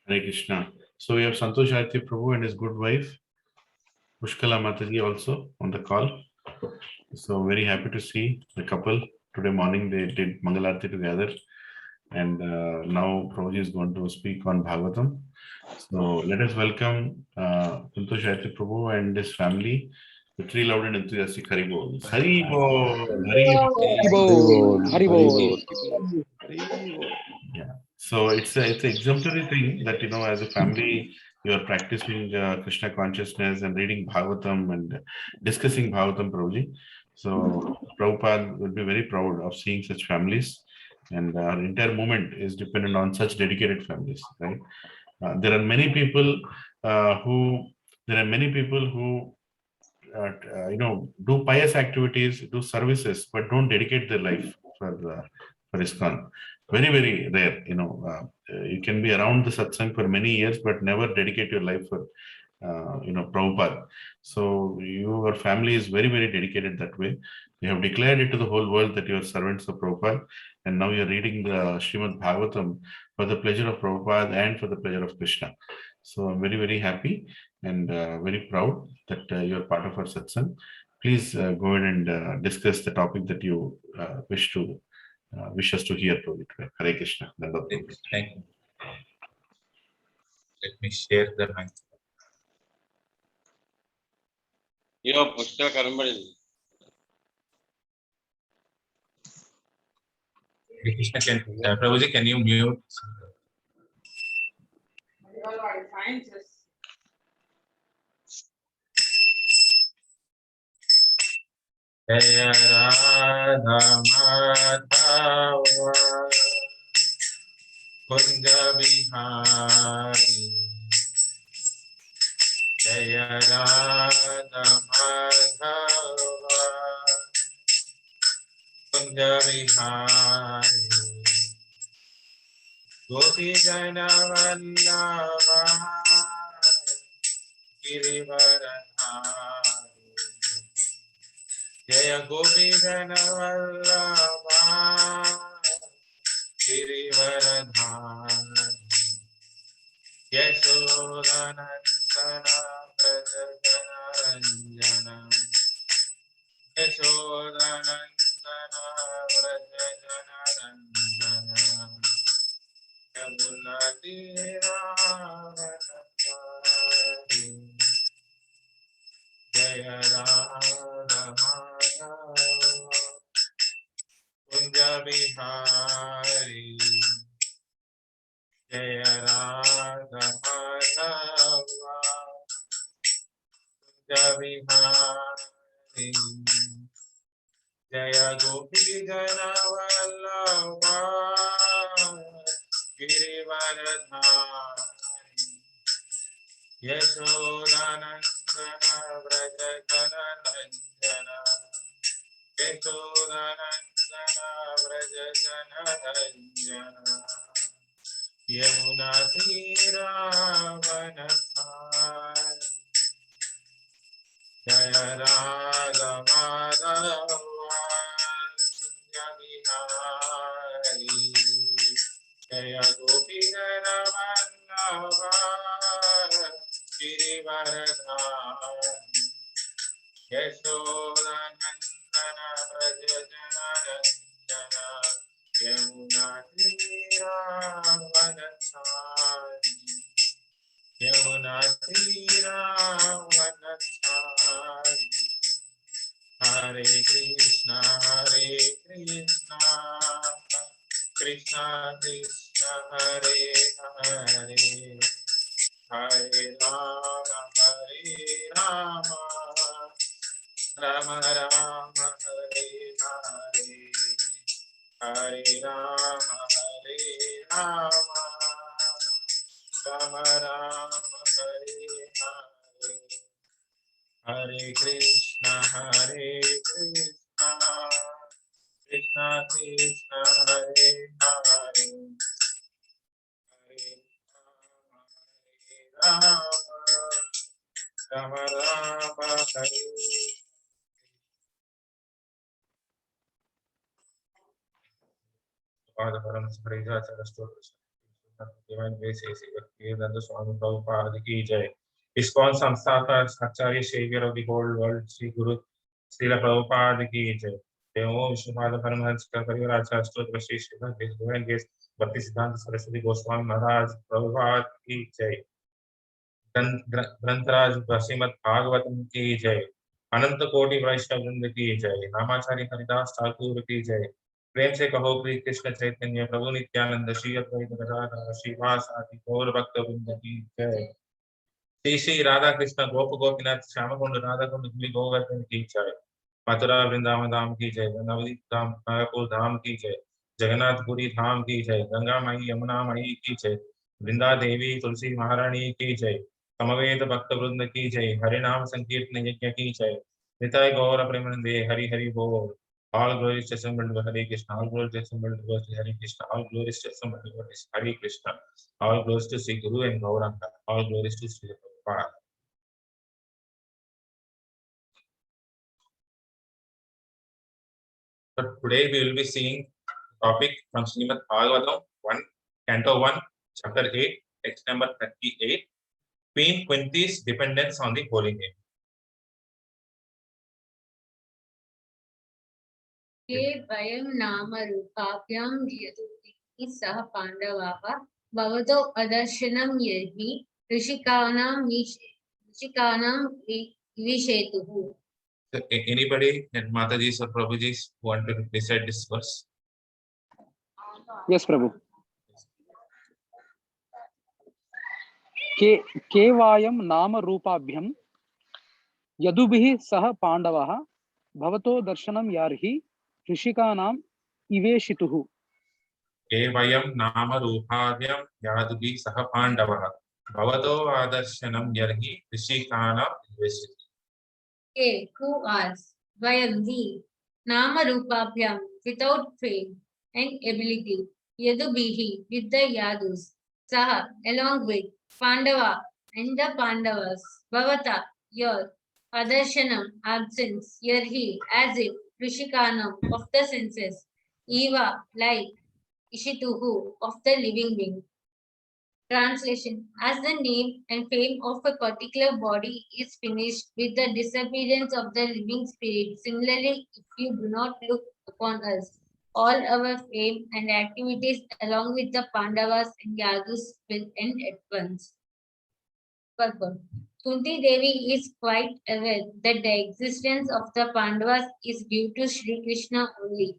Hare Krishna. So we have Santosh Aditya Prabhu and his good wife, Pushkala Mataji, also on the call. So very happy to see the couple. Today morning they did Mangalarti together. And now Prabhuji is going to speak on Bhagavatam. So let us welcome Santosh Aditya Prabhu and his family. The three loud and enthusiastic Hari Bol. Hari Bol. Hari Bol. Haribol. Yeah. So it's an exemplary thing that as a family you are practicing Krishna consciousness and reading Bhagavatam and discussing Bhagavatam, Prabhuji. So Prabhupada would be very proud of seeing such families, and our entire movement is dependent on such dedicated families, right? There are many people who do pious activities, do services, but don't dedicate their life for ISKCON. Very, very rare. You can be around the satsang for many years, but never dedicate your life for Prabhupada. So your family is very, very dedicated that way. You have declared it to the whole world that you are servants of Prabhupada, and now you're reading the Srimad Bhagavatam for the pleasure of Prabhupada and for the pleasure of Krishna. So I'm very, very happy and very proud that you're part of our satsang. Please go ahead and discuss the topic that you wish us to hear, Prabhu. Hare Krishna. Thank you. Let me share the mic. Pushkal Karambadi. Krishna, Prabhuji, can you mute? Jaya Radha Madhava Kunja Bihari Jaya Radha Madhava Kunja Bihari Gopi Jana Vallabha Girivaradhari Jaya Gopi Jana Vallabha Girivaradhari Yashodanandana Brajajana Ranjana Yashodanandana Brajajana Ranjana Yamuna Tiravanapari Jaya Radha Madhava Kunja Bihari Jaya Radha Madhava Kunja Bihari Jaya Gopi Jana Vallabha Girivaradhari Yashodanandana Brajajana Ranjana Yashodanandana Brajajana Ranjana Yamuna Tiravanapari Jaya Radha Madhava Kunja Bihari Jaya Gopi Jana Vallabha Girivaradhari Yashodanandana Brajajana Ranjana Yamuna Tiravanapari Yamuna Tiravanapari Hare Krishna Krishna Krishna Hare Hare Hare Rama Rama Rama Hare Hare Hare Rama Rama Rama Hare Hare Hare Krishna Krishna Krishna Hare Hare Hare Rama Rama Rama Hare Father, Param Sprayja, Saraswati, Divine Grace Vedanta Swami Prabhupada ki jai. ISKCON Samstha Acharya Savior of the whole world, Sri Guru Srila Prabhupada ki jai. Om Vishnupada Paramahans Parivar Acharya Stotra Sri Srila Divine Grace Bhakti Siddhanta Saraswati Goswami Maharaj Prabhupada ki jai. ग्रंथराज Shrimad Bhagavatam की जय. अनंत कोटि वैष्णव वृंद की जय. नामाचार्य हरिदास ठाकुर की जय. प्रेम से कहो प्रिय कृष्ण चैतन्य प्रभु नित्यानंद श्री अद्वैत गदाधर श्रीवासादि गौर भक्त वृंद की जय. श्री श्री राधा कृष्ण गोप गोपीनाथ श्याम कुंड राधा कुंड गोवर्धन की जय. मथुरा वृंदावन धाम की जय. नवदीप धाम मायापुर धाम की जय. जगन्नाथपुरी धाम की जय. गंगा माई यमुना माई की जय. वृंदा देवी तुलसी महारानी की जय. समवेत भक्त वृंद की जय. हरि नाम संकीर्तन यज्ञ की जय. निताय गौर प्रेमानंदे हरि हरि बोल. All glories to assembled to Hare Krishna. All glories to assembled to Hare Krishna. All glories to assembled to Hare Krishna. All glories to Sri Guru and Gauranga. All glories to Sri Prabhupada. But today we will be seeing topic from Srimad Bhagavatam 1, Canto 1, Chapter 8, text number 38. Queen Kunti's dependence on the holy name. ये वयं नाम रूपाभ्यां यदुक्तिः सह पाण्डवाः भवतो अदर्शनं यर्हि ऋषिकाणां विषेतुः. Anybody and Mataji's or Prabhuji's want to recite this verse? Yes, Prabhu. केवायं नाम रूपाभ्यं यदुभिः सह पांडवः भवतो दर्शनं यार्हि ऋषिकानां इवेशितुः. केवयं नाम रूपाभ्यां यादुभिः सह पांडवः भवतो आदर्शनं यर्हि ऋषिकाणां इवेशितुः. Ke, who asks, Vayam, we, Nama Rupabhyam, without fame and ability, Yadubihi, with the Yadus, Saha, along with Pandava and the Pandavas, Bhavata, your, Adarshanam, absence, Yarhi, as if, Rishikanam, of the senses, Eva, like, Ishituhu, of the living being. Translation. As the name and fame of a particular body is finished with the disappearance of the living spirit, similarly, if you do not look upon us, all our fame and activities along with the Pandavas and Yadus will end at once. Purport. Kunti Devi is quite aware that the existence of the Pandavas is due to Sri Krishna only.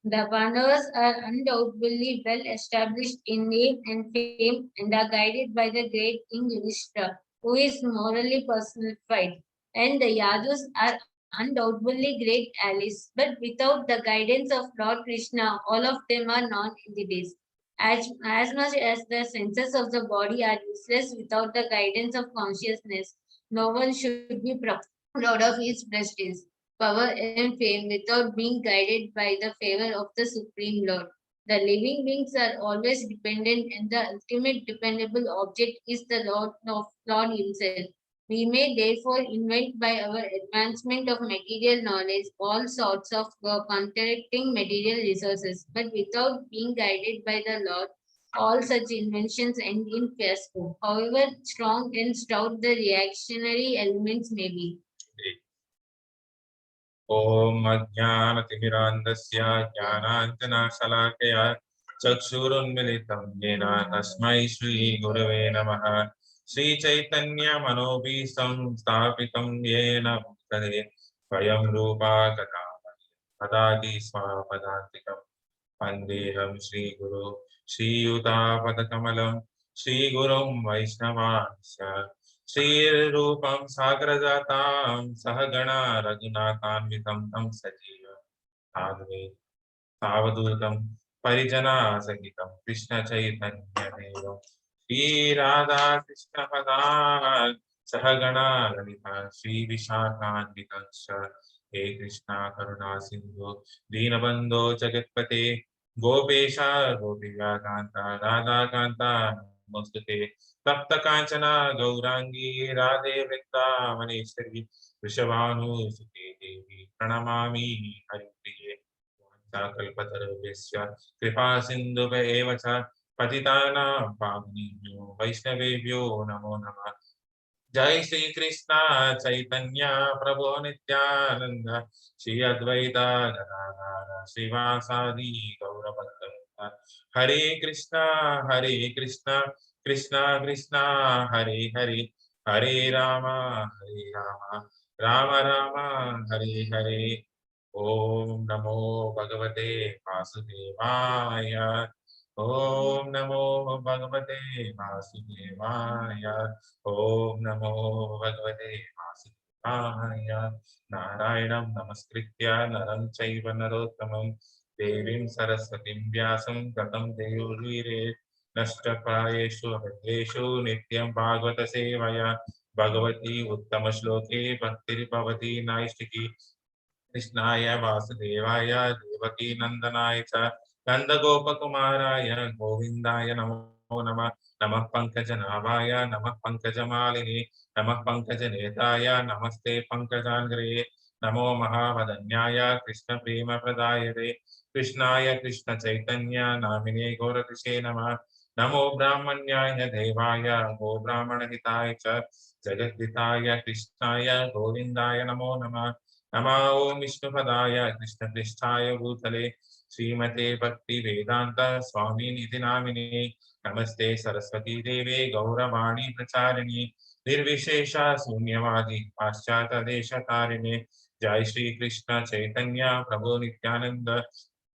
The Pandavas are undoubtedly well established in name and fame and are guided by the great King Yudhishthira, who is morally personified. And the Yadus are undoubtedly great allies, but without the guidance of Lord Krishna, all of them are non-entities. As much as the senses of the body are useless without the guidance of consciousness, no one should be proud of his prestige, power and fame without being guided by the favor of the Supreme Lord. The living beings are always dependent, and the ultimate dependable object is the Lord Himself. We may therefore invent by our advancement of material knowledge all sorts of contradicting material resources, but without being guided by the Lord, all such inventions end in fiasco, however strong and stout the reactionary elements may be. Om Ajnanatimirandasya Jnananjanasalakaya Chakshurunmilitam Yena Tasmai Shri Gurave Namaha. Shri Chaitanya Manobhisam Sthapitam Yena Bhutale Svayam Rupa Kadati Swapadantikam Pandeham Shri Guru Shri Yuta Padakamalam Shri Gurum Vaishnavasya Shri Rupam Sagrajatam Sahagana Raghunathanvitam Tam Sajiva Adve Savadutam Parijana Sahitam Krishna Chaitanya Devam Shri Radha Krishna Padan Sahagana Lalita Shri Vishakhanvitam He Krishna Karuna Sindhu Dinabandho Jagatpate Gopesha Gopiya Kanta Radha Kanta Mostute Tapta Kanchana Gaurangi Radhe Vrita Maneshwari Vrishabhanu Sute Devi Pranamami Haripriye Kalpatarvesya Kripa Sindhuva Evacha पतितानां पावनेभ्यो वैष्णवेभ्यो नमो नमः। जय श्री कृष्ण चैतन्य प्रभु नित्यानंद श्री अद्वैत गदाधर श्रीवासादि गौरभक्तवृंद। हरे कृष्णा कृष्णा कृष्णा हरे हरे, हरे राम राम राम हरे हरे। ओम नमो भगवते वासुदेवाय, ओम नमो भगवते वासुदेवाय, ओम नमो भगवते वासुदेवाय। नारायणं नमस्कृत्य नरं चैव नरोत्तमं देवीं सरस्वतीं व्यासं ततं देवोर्वीरे। नष्टप्रायेषु हृदेषु नित्यं भागवत सेवया भगवती उत्तम श्लोके भक्तिर्भवती नैष्टिकी। कृष्णाय वासुदेवाय देवकी नंदनाय च नंदगोपकुमाराय गोविंदाय नमो नमः। नमः पंकजनाभाय नमः पंकजमालिने नमः पंकजनेताय नमस्ते पंकजाग्रे। नमो महावदन्याय कृष्ण प्रेम प्रदायते कृष्णाय कृष्ण चैतन्य नामिने गौरतिषे नमः। नमो ब्राह्मण्याय देवाय गो ब्राह्मण हिताय च जगद्दिताय कृष्णाय गोविंदाय नमो नमः। नमो ओम विष्णुपदाय कृष्णपृष्ठाय भूतले श्रीमते भक्ति वेदांत स्वामी निधि नामिने। नमस्ते सरस्वती देवे गौरवाणी प्रचारिणे निर्विशेष शून्यवादी पाश्चात्य देश तारिणे। जय श्री कृष्ण चैतन्य प्रभु नित्यानंद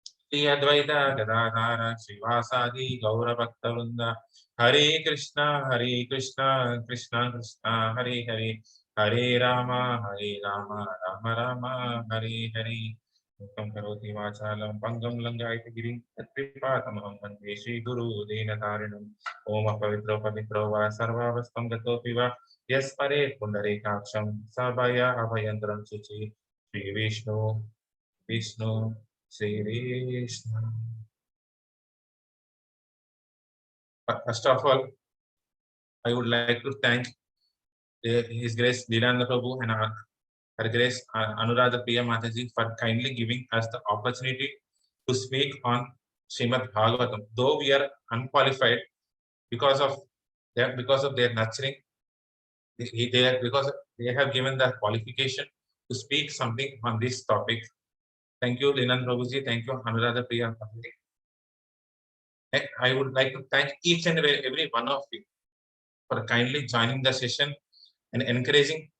श्री अद्वैत गदाधर श्रीवासादि गौरभक्तवृंद। हरे कृष्णा कृष्णा कृष्णा हरे हरे, हरे राम राम राम हरे हरे। मुखं करोति वाचालं पंगुं लंघयति गिरिं यत्कृपातमहं वन्दे श्रीगुरुदीनतारिणम्। ओम पवित्रो पवित्रो वा सर्वावस्थं गतोऽपि वा यस्मरे पुण्डरीकाक्षं सभय अभयन्द्रं शुचि। Shri Vishnu Vishnu Shri Krishna. First of all, I would like to thank His Grace Lilananda Prabhu and Her Grace Anuradha Priya Mataji for kindly giving us the opportunity to speak on Srimad Bhagavatam. Though we are unqualified because of their nurturing, because they have given the qualification to speak something on this topic. Thank you, Lilananda Prabhuji. Thank you, Anuradha Priya Mataji. I would like to thank each and every one of you for kindly joining the session and encouraging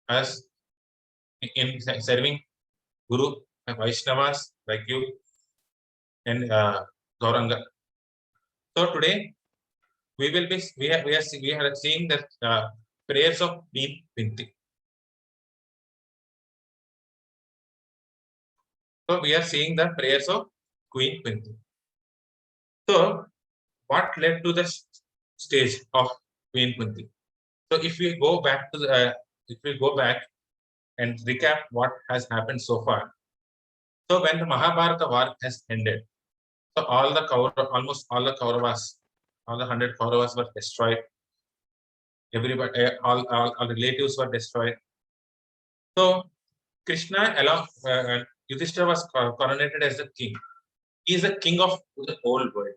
us in serving Guru and Vaishnavas like you and Gauranga. So today we are seeing the prayers of Queen Kunti. So we are seeing the prayers of Queen Kunti. So what led to the stage of Queen Kunti? So if we go back to and recap what has happened so far. So when the Mahabharata war has ended, so almost all the Kauravas, all the 100 Kauravas were destroyed. Everybody, all relatives were destroyed. So Krishna, along Yudhishthira was coronated as the king. He is the king of the whole world.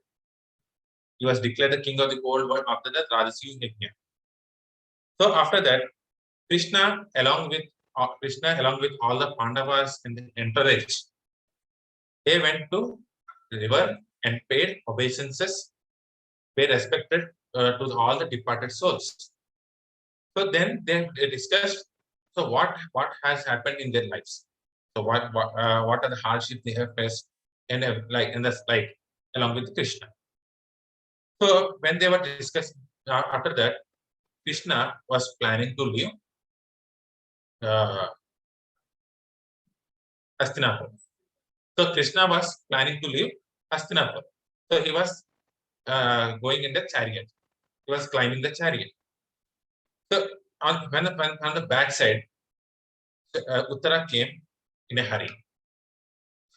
He was declared the king of the whole world after the Rajasuya Yajna. So after that, Krishna, along with all the Pandavas and the entourage, they went to the river and paid obeisances, paid respect to all the departed souls. So then they discussed, so what has happened in their lives. So what are the hardships they have faced, and along with Krishna. So when they were discussing, after that, Krishna was planning to leave Hastinapur. So Krishna was planning to leave Hastinapur. So he was going in the chariot. He was climbing the chariot. So on the back side, Uttara came in a hurry.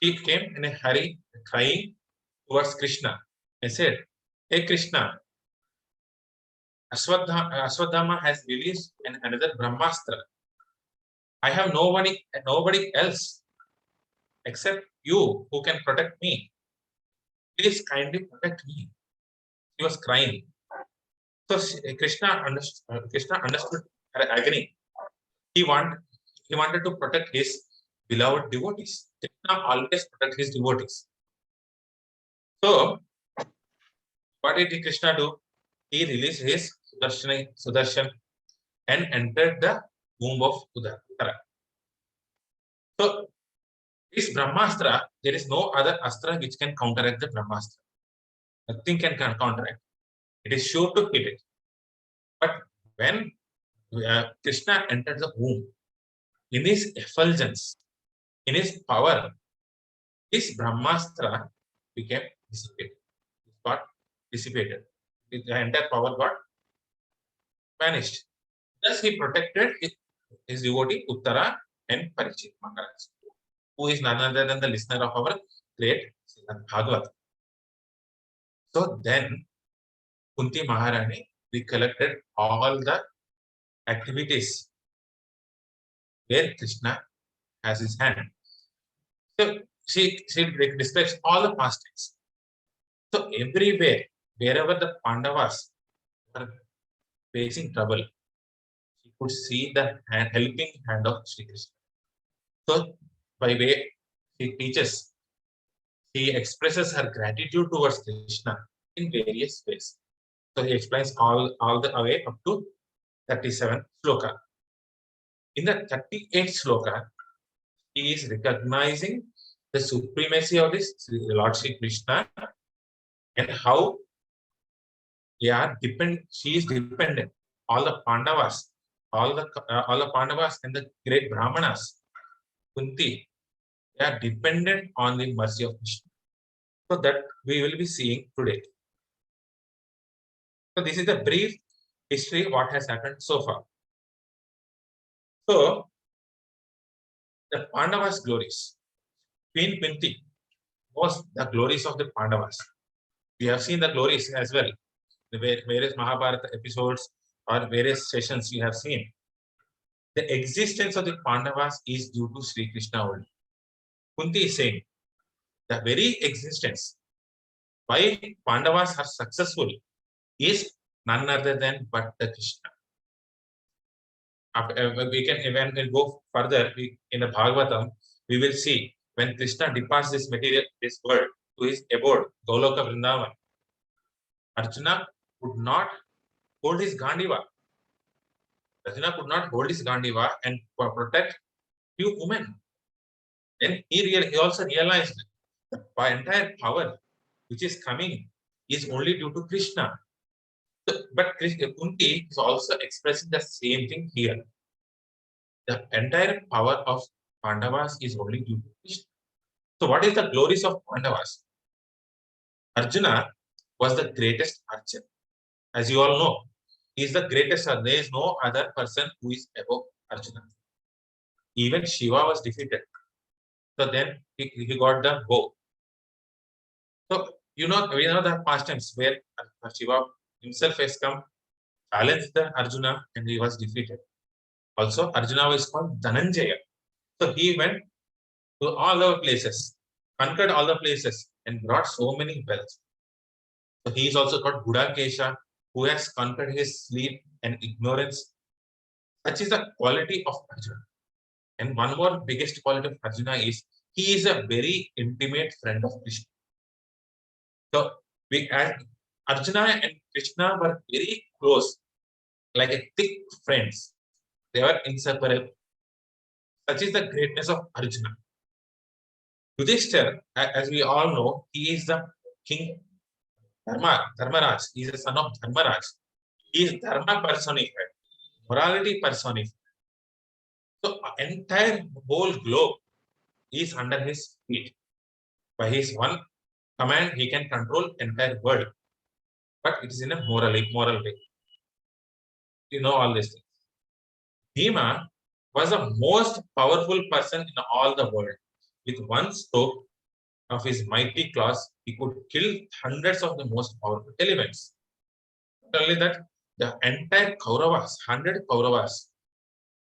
She came in a hurry, crying towards Krishna and said, "Hey Krishna, Aswadhama has released another Brahmastra. I have nobody else except you who can protect me. Please kindly protect me." He was crying. So Krishna understood her agony. He wanted to protect his beloved devotees. Krishna always protect his devotees. So what did Krishna do? He released his Sudarshan and entered the womb of Uttara. So this Brahmastra, there is no other astra which can counteract the Brahmastra. Nothing can counteract. It is sure to hit it. But when Krishna entered the womb, in his effulgence, in his power, this Brahmastra became dissipated. It got dissipated. The entire power got vanished. Thus, he protected his devotee Uttara and Parikshit Maharaj, who is none other than the listener of our great Srimad Bhagavatam. So then, Kunti Maharani recollected all the activities where Krishna has his hand. So she describes all the pastimes. So everywhere, wherever the Pandavas were facing trouble, she could see the helping hand of Sri Krishna. So by way she teaches, she expresses her gratitude towards Krishna in various ways. So he explains all the way up to 37 sloka. In the 38th sloka, he is recognizing the supremacy of this Lord Sri Krishna and how she is dependent. All the Pandavas, all the Pandavas and the great Brahmanas, Kunti, they are dependent on the mercy of Krishna. So that we will be seeing today. So this is the brief history of what has happened so far. So the Pandavas' glories. Queen Kunti was the glories of the Pandavas. We have seen the glories as well. The various Mahabharata episodes or various sessions we have seen. The existence of the Pandavas is due to Sri Krishna only. Kunti is saying the very existence why Pandavas are successful is none other than but the Krishna. We can even go further in the Bhagavatam. We will see when Krishna departs this world to his abode, Goloka Vrindavan, Arjuna could not hold his Gandiva. Arjuna could not hold his Gandiva and protect few women. Then he also realized that the entire power which is coming is only due to Krishna. So, but Kunti is also expressing the same thing here. The entire power of Pandavas is only due to Krishna. So what is the glories of Pandavas? Arjuna was the greatest archer. As you all know, he is the greatest. There is no other person who is above Arjuna. Even Shiva was defeated. So then he got the bow. So we know the pastimes where Shiva himself has come, challenged the Arjuna, and he was defeated. Also, Arjuna was called Dhananjaya. So he went to all the places, conquered all the places, and brought so many wealth. So he is also called Gudakesha, who has conquered his sleep and ignorance. Such is the quality of Arjuna. And one more biggest quality of Arjuna is he is a very intimate friend of Krishna. So Arjuna and Krishna were very close, like a thick friends. They were inseparable. Such is the greatness of Arjuna. Yudhishthira, as we all know, he is the king Dharmaraj. He is the son of Dharmaraj. He is Dharma personified, morality personified. So entire whole globe is under his feet. By his one command, he can control entire world. But it is in a moral way. You know all these things. Bhima was the most powerful person in all the world. With one stroke of his mighty claws, he could kill hundreds of the most powerful elements. Not only that, the entire Kauravas, 100 Kauravas,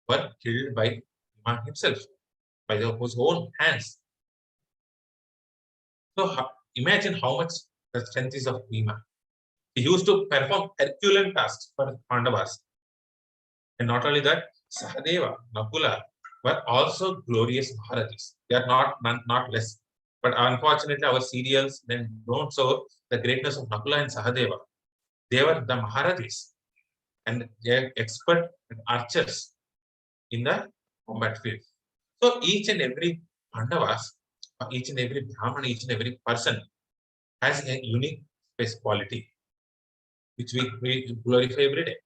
were killed by Bhima himself, by his own hands. So imagine how much the strength is of Bhima. He used to perform Herculean tasks for Pandavas. And not only that, Sahadeva, Nakula were also glorious Maharajas. They are not less. But unfortunately, our serials then don't show the greatness of Nakula and Sahadeva. They were the Maharajas and they are expert archers in the combat field. So each and every Pandavas, each and every Brahman, each and every person has a unique space quality, which we glorify every day.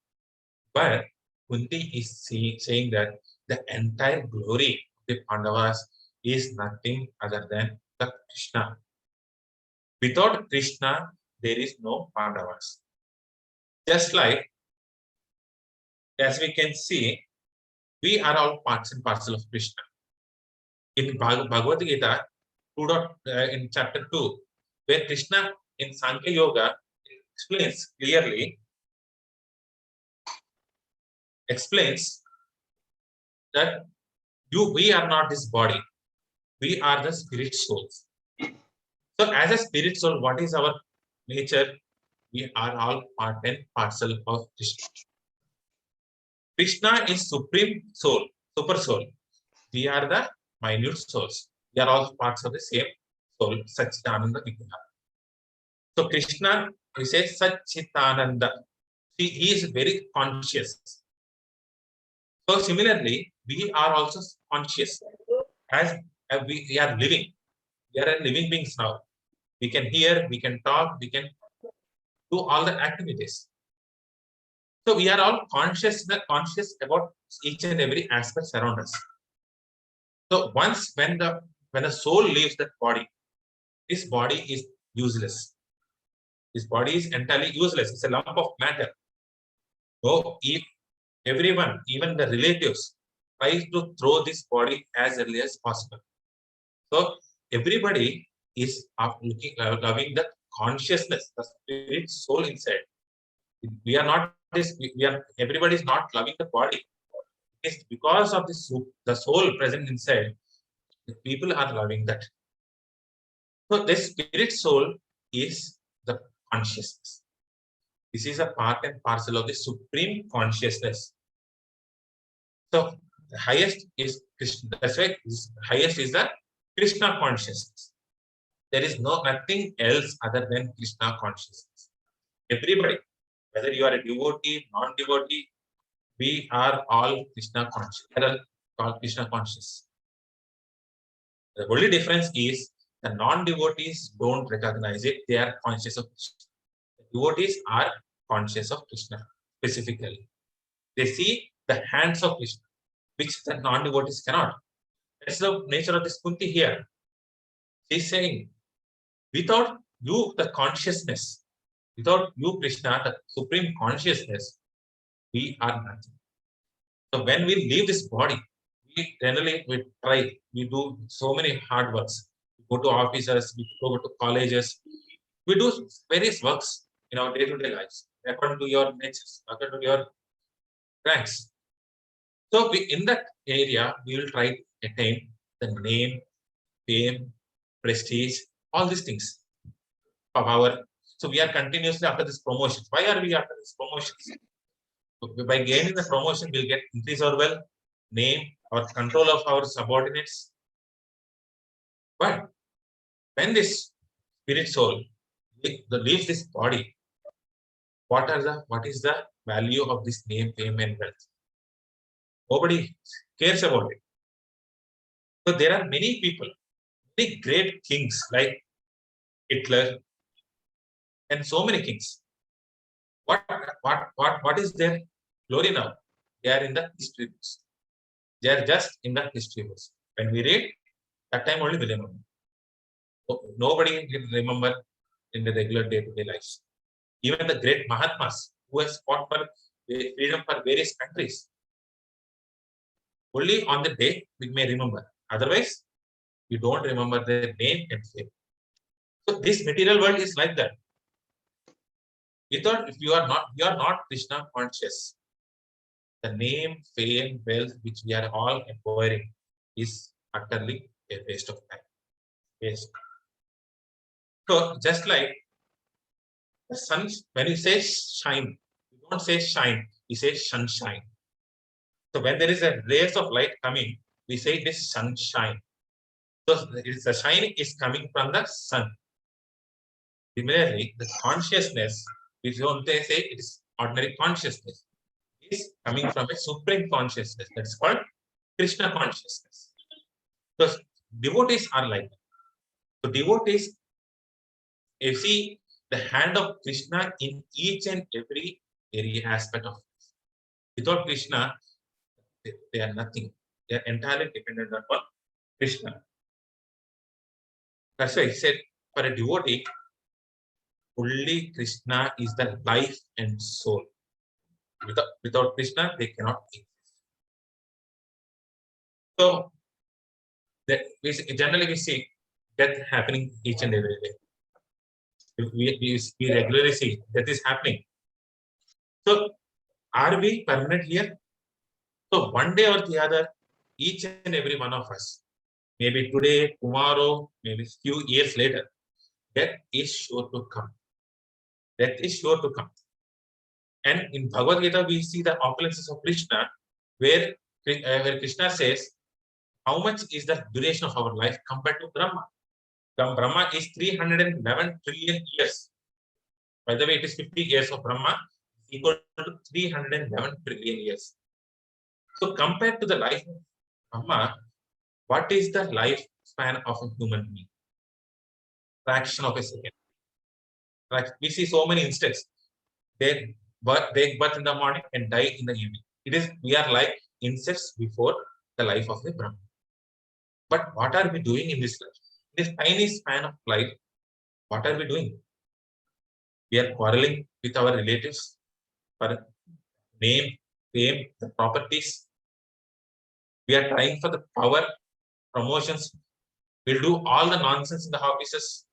But Kunti is saying that the entire glory of the Pandavas is nothing other than the Krishna. Without Krishna, there is no Pandavas. Just like, as we can see, we are all parts and parcel of Krishna. In Bhagavad Gita, in chapter 2, where Krishna in Sankhya Yoga explains clearly, that we are not this body, we are the spirit souls. So as a spirit soul, what is our nature? We are all part and parcel of Krishna. Krishna is supreme soul, super soul. We are the minute souls. We are all parts of the same soul, Satchitananda Vigraha. So Krishna, we say Satchitananda. He is very conscious. So similarly, we are also conscious. As we are living, we are living beings now. We can hear, we can talk, we can do all the activities. So we are all conscious about each and every aspect around us. So once when the soul leaves that body, this body is useless. This body is entirely useless. It's a lump of matter. So if everyone, even the relatives, tries to throw this body as early as possible. So everybody is loving the consciousness, the spirit soul inside. We are not this. Everybody is not loving the body. It's because of the soul present inside. The people are loving that. So this spirit soul is the consciousness. This is a part and parcel of the supreme consciousness. So the highest is Krishna. That's why highest is the Krishna consciousness. There is nothing else other than Krishna consciousness. Everybody, whether you are a devotee, non-devotee, we are all Krishna conscious. We are all Krishna conscious. The only difference is the non-devotees don't recognize it. They are conscious of Krishna. The devotees are conscious of Krishna specifically. They see the hands of Krishna, which the non-devotees cannot. That's the nature of this Kunti here. She's saying, without you, the consciousness, without you, Krishna, the supreme consciousness, we are nothing. So when we leave this body, we generally we do so many hard works. We go to offices, we go to colleges, we do various works in our day-to-day lives, according to your natures, according to your ranks. So in that area, we will try to attain the name, fame, prestige, all these things, power. So we are continuously after this promotion. Why are we after this promotions? By gaining the promotion, we'll get increase our wealth, name, or control of our subordinates. But when this spirit soul leaves this body, what is the value of this name, fame, and wealth? Nobody cares about it. So there are many people, many great kings like Hitler, and so many kings. What is their glory now? They are in the history books. They are just in the history books. When we read, that time only we remember. Nobody will remember in the regular day-to-day lives. Even the great Mahatmas who has fought for freedom for various countries. Only on the day we may remember. Otherwise, we don't remember their name and fame. So this material world is like that. If you are not Krishna conscious, the name, fame, wealth which we are all acquiring is utterly a waste of time. Waste. So just like The sun, when you say shine, you don't say shine, you say sunshine. So when there is a rays of light coming, we say it is sunshine. So the shine is coming from the sun. Similarly, the consciousness, we don't say it is ordinary consciousness, is coming from a supreme consciousness. That's called Krishna consciousness. So devotees are like that. So devotees, you see the hand of Krishna in each and every area aspect of it. Without Krishna, they are nothing. They are entirely dependent upon Krishna. That's why he said, for a devotee, only Krishna is the life and soul. Without Krishna, they cannot exist. So, generally we see death happening each and every day. We regularly see death is happening. So, are we permanent here? So, one day or the other, each and every one of us, maybe today, tomorrow, maybe few years later, death is sure to come. Death is sure to come. And in Bhagavad Gita, we see the opulences of Krishna, where Krishna says, how much is the duration of our life compared to Brahma? Brahma is 311 trillion years. By the way, it is 50 years of Brahma equal to 311 trillion years. So compared to the life of Brahma, what is the lifespan of a human being? Fraction of a second. Like we see so many instances. They birth in the morning and die in the evening. We are like insects before the life of a Brahma. But what are we doing in this life? This tiny span of life, what are we doing? We are quarreling with our relatives for name, fame, the properties. We are trying for the power, promotions. We'll do all the nonsense in the offices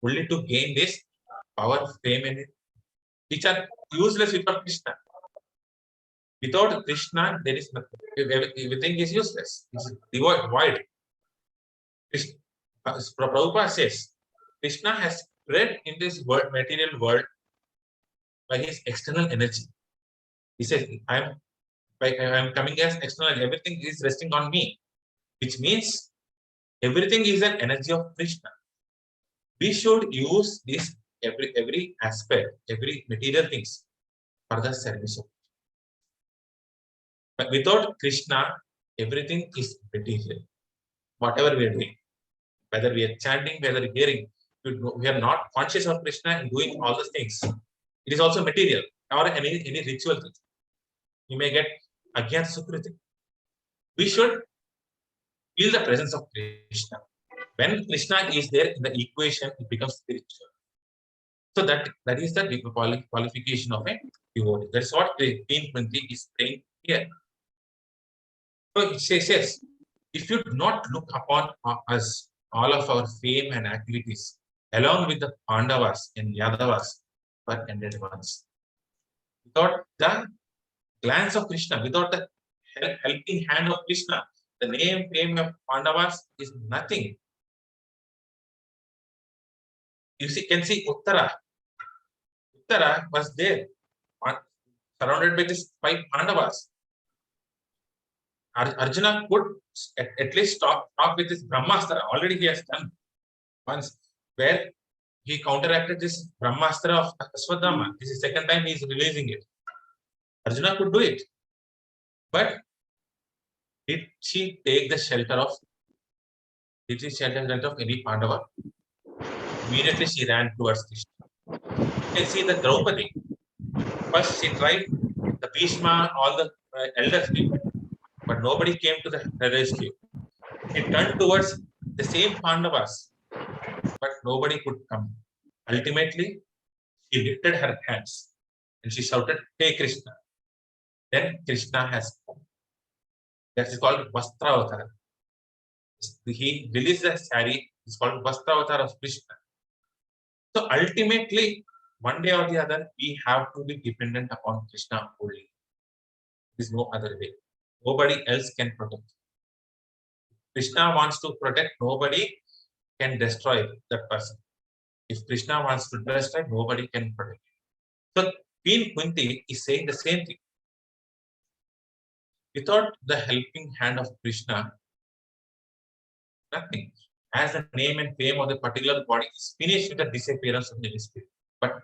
only to gain this power, fame, and which are useless without Krishna. Without Krishna, there is nothing. Everything is useless. It's void. Prabhupada says, Krishna has spread in this world, material world by his external energy. He says, I am coming as external, everything is resting on me, which means everything is an energy of Krishna. We should use this every aspect, every material things for the service of Krishna. But without Krishna, everything is material. Whatever we are doing, whether we are chanting, whether we are hearing, we are not conscious of Krishna and doing all the things. It is also material or any ritual thing. You may get Agyan Sukriti. We should feel the presence of Krishna. When Krishna is there in the equation, it becomes spiritual. So that is the qualification of a devotee. That's what Queen Kunti is saying here. So it says, if you do not look upon us, all of our fame and activities, along with the Pandavas and Yadavas, were ended ones. Without the glance of Krishna, without the helping hand of Krishna, the name, fame of Pandavas is nothing. You can see Uttara. Uttara was there, surrounded by these 5 Pandavas. Arjuna could at least talk with this Brahmastra. Already he has done once, where he counteracted this Brahmastra of Ashwadama. This is the second time he is releasing it. Arjuna could do it. But did she take the shelter of any Pandava? Immediately she ran towards Krishna. You can see the Draupadi. First she tried the Bhishma, all the elders people, but nobody came to the rescue. She turned towards the same Pandavas, but nobody could come. Ultimately, she lifted her hands and she shouted, "Hey Krishna." Then Krishna has come. That is called Vastravatar. He released the sari, it's called Vastravatar of Krishna. So ultimately, one day or the other, we have to be dependent upon Krishna only. There is no other way. Nobody else can protect. Krishna wants to protect, nobody can destroy that person. If Krishna wants to destroy, nobody can protect him. So Queen Kunti is saying the same thing. Without the helping hand of Krishna, nothing. As the name and fame of the particular body is finished with the disappearance of the spirit. But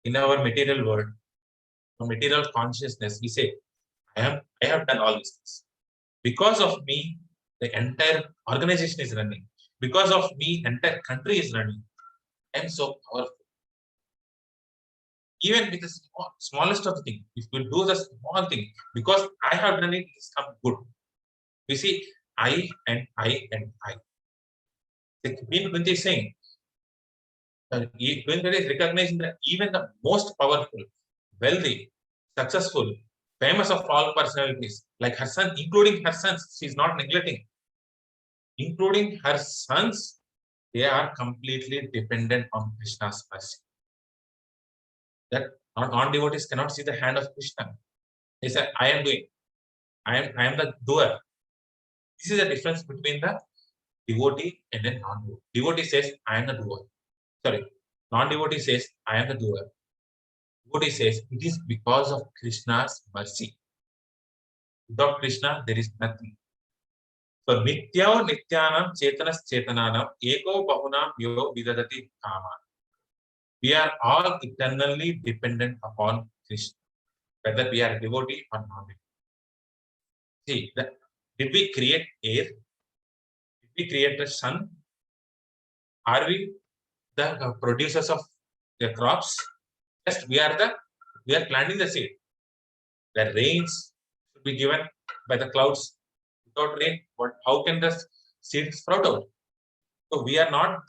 in our material world, material consciousness, we say, I have done all these things. Because of me, the entire organization is running. Because of me, entire country is running. I am so powerful. Even with the smallest of the thing, if we do the small thing, because I have done it, it's come good. We see I and I and I. The Queen Kunti is saying, Queen Kunti is recognizing that even the most powerful, wealthy, successful, famous of all personalities, like her son, including her sons, she is not neglecting. Including her sons, they are completely dependent on Krishna's mercy. That non-devotees cannot see the hand of Krishna. They say, I am doing, I am the doer. This is the difference between the devotee and then non-devotee. Devotee says, I am the doer. Sorry, non-devotee says, I am the doer. Devotee says, it is because of Krishna's mercy. Without Krishna, there is nothing. So, Nityao Nityanam Chetanas Chetananam Eko Bahunam Yo Vidadati Kama. We are all eternally dependent upon Krishna, whether we are devotee or non-devotee. See, did we create air? Did we create the sun? Are we the producers of the crops? Just we are planting the seed. The rains should be given by the clouds. Without rain, how can the seed sprout out? So we are not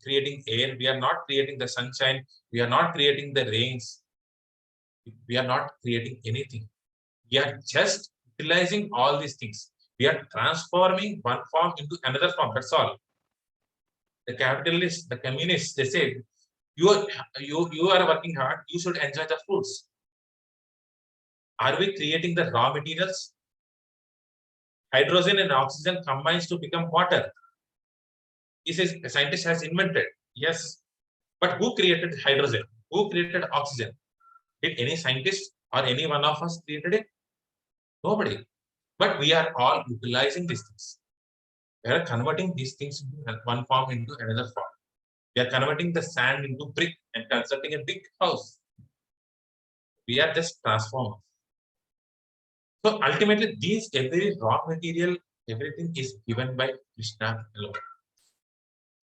creating air. We are not creating the sunshine. We are not creating the rains. We are not creating anything. We are just utilizing all these things. We are transforming one form into another form. That's all. The capitalists, the communists, they say, you are working hard. You should enjoy the fruits. Are we creating the raw materials? Hydrogen and oxygen combines to become water. This is a scientist has invented. Yes, but who created hydrogen? Who created oxygen? Did any scientist or any one of us created it? Nobody. But we are all utilizing these things. We are converting these things into one form into another form. We are converting the sand into brick and constructing a big house. We are just transformers. So ultimately, every raw material, everything is given by Krishna alone.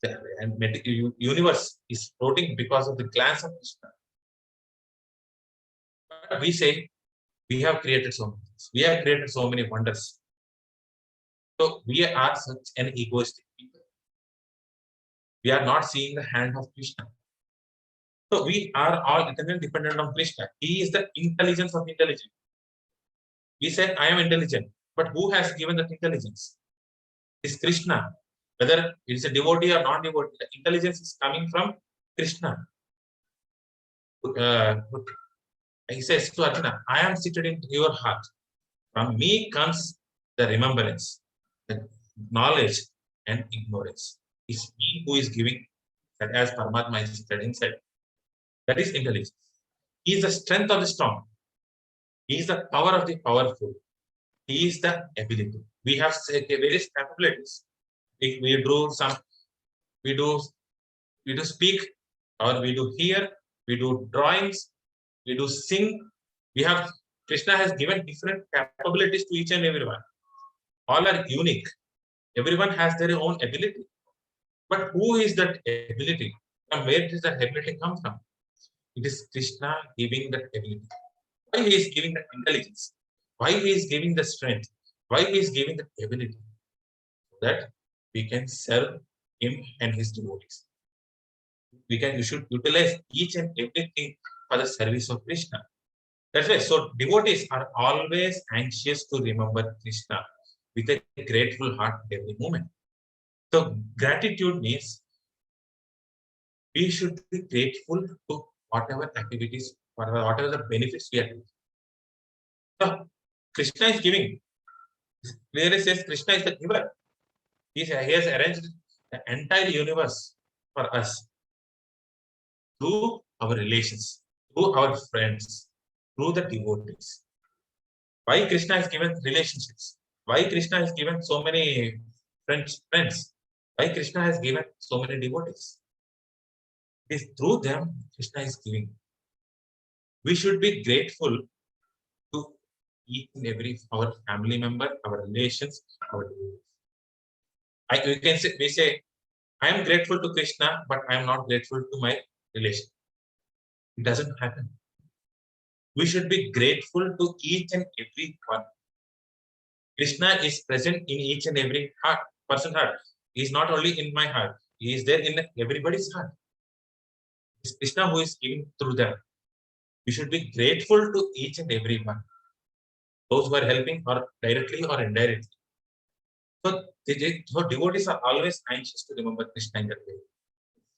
The universe is floating because of the glance of Krishna. But we say we have created so many things. We have created so many wonders. So we are such an egoistic people. We are not seeing the hand of Krishna. So we are all eternally dependent on Krishna. He is the intelligence of intelligence. We say, I am intelligent. But who has given that intelligence? It's Krishna. Whether it is a devotee or non-devotee, the intelligence is coming from Krishna. He says to Arjuna, I am seated in your heart. From me comes the remembrance, the knowledge and ignorance. It's me who is giving that as Paramatma is seated inside. That is intelligence. He is the strength of the strong. He is the power of the powerful. He is the ability. We have various capabilities. If we do speak, or we do hear, we do drawings, we do sing. Krishna has given different capabilities to each and everyone. All are unique. Everyone has their own ability. But who is that ability? From where does that ability come from? It is Krishna giving that ability. Why he is giving the intelligence? Why he is giving the strength? Why he is giving the ability? So that we can serve him and his devotees. We should utilize each and everything for the service of Krishna. That's why. So devotees are always anxious to remember Krishna with a grateful heart every moment. So gratitude means we should be grateful to whatever activities, whatever the benefits we are doing. So Krishna is giving. Clearly says Krishna is the giver. He has arranged the entire universe for us. through our relations, through our friends, through the devotees. Why Krishna has given relationships? Why Krishna has given so many friends? Why Krishna has given so many devotees? It is through them Krishna is giving. We should be grateful to each and every our family member, our relations, our devotees. We say, I am grateful to Krishna, but I am not grateful to my relation. It doesn't happen. We should be grateful to each and every one. Krishna is present in each and every person's heart. He is not only in my heart. He is there in everybody's heart. It's Krishna who is giving through them. We should be grateful to each and every one. Those who are helping or directly or indirectly. So devotees are always anxious to remember Krishna in that way.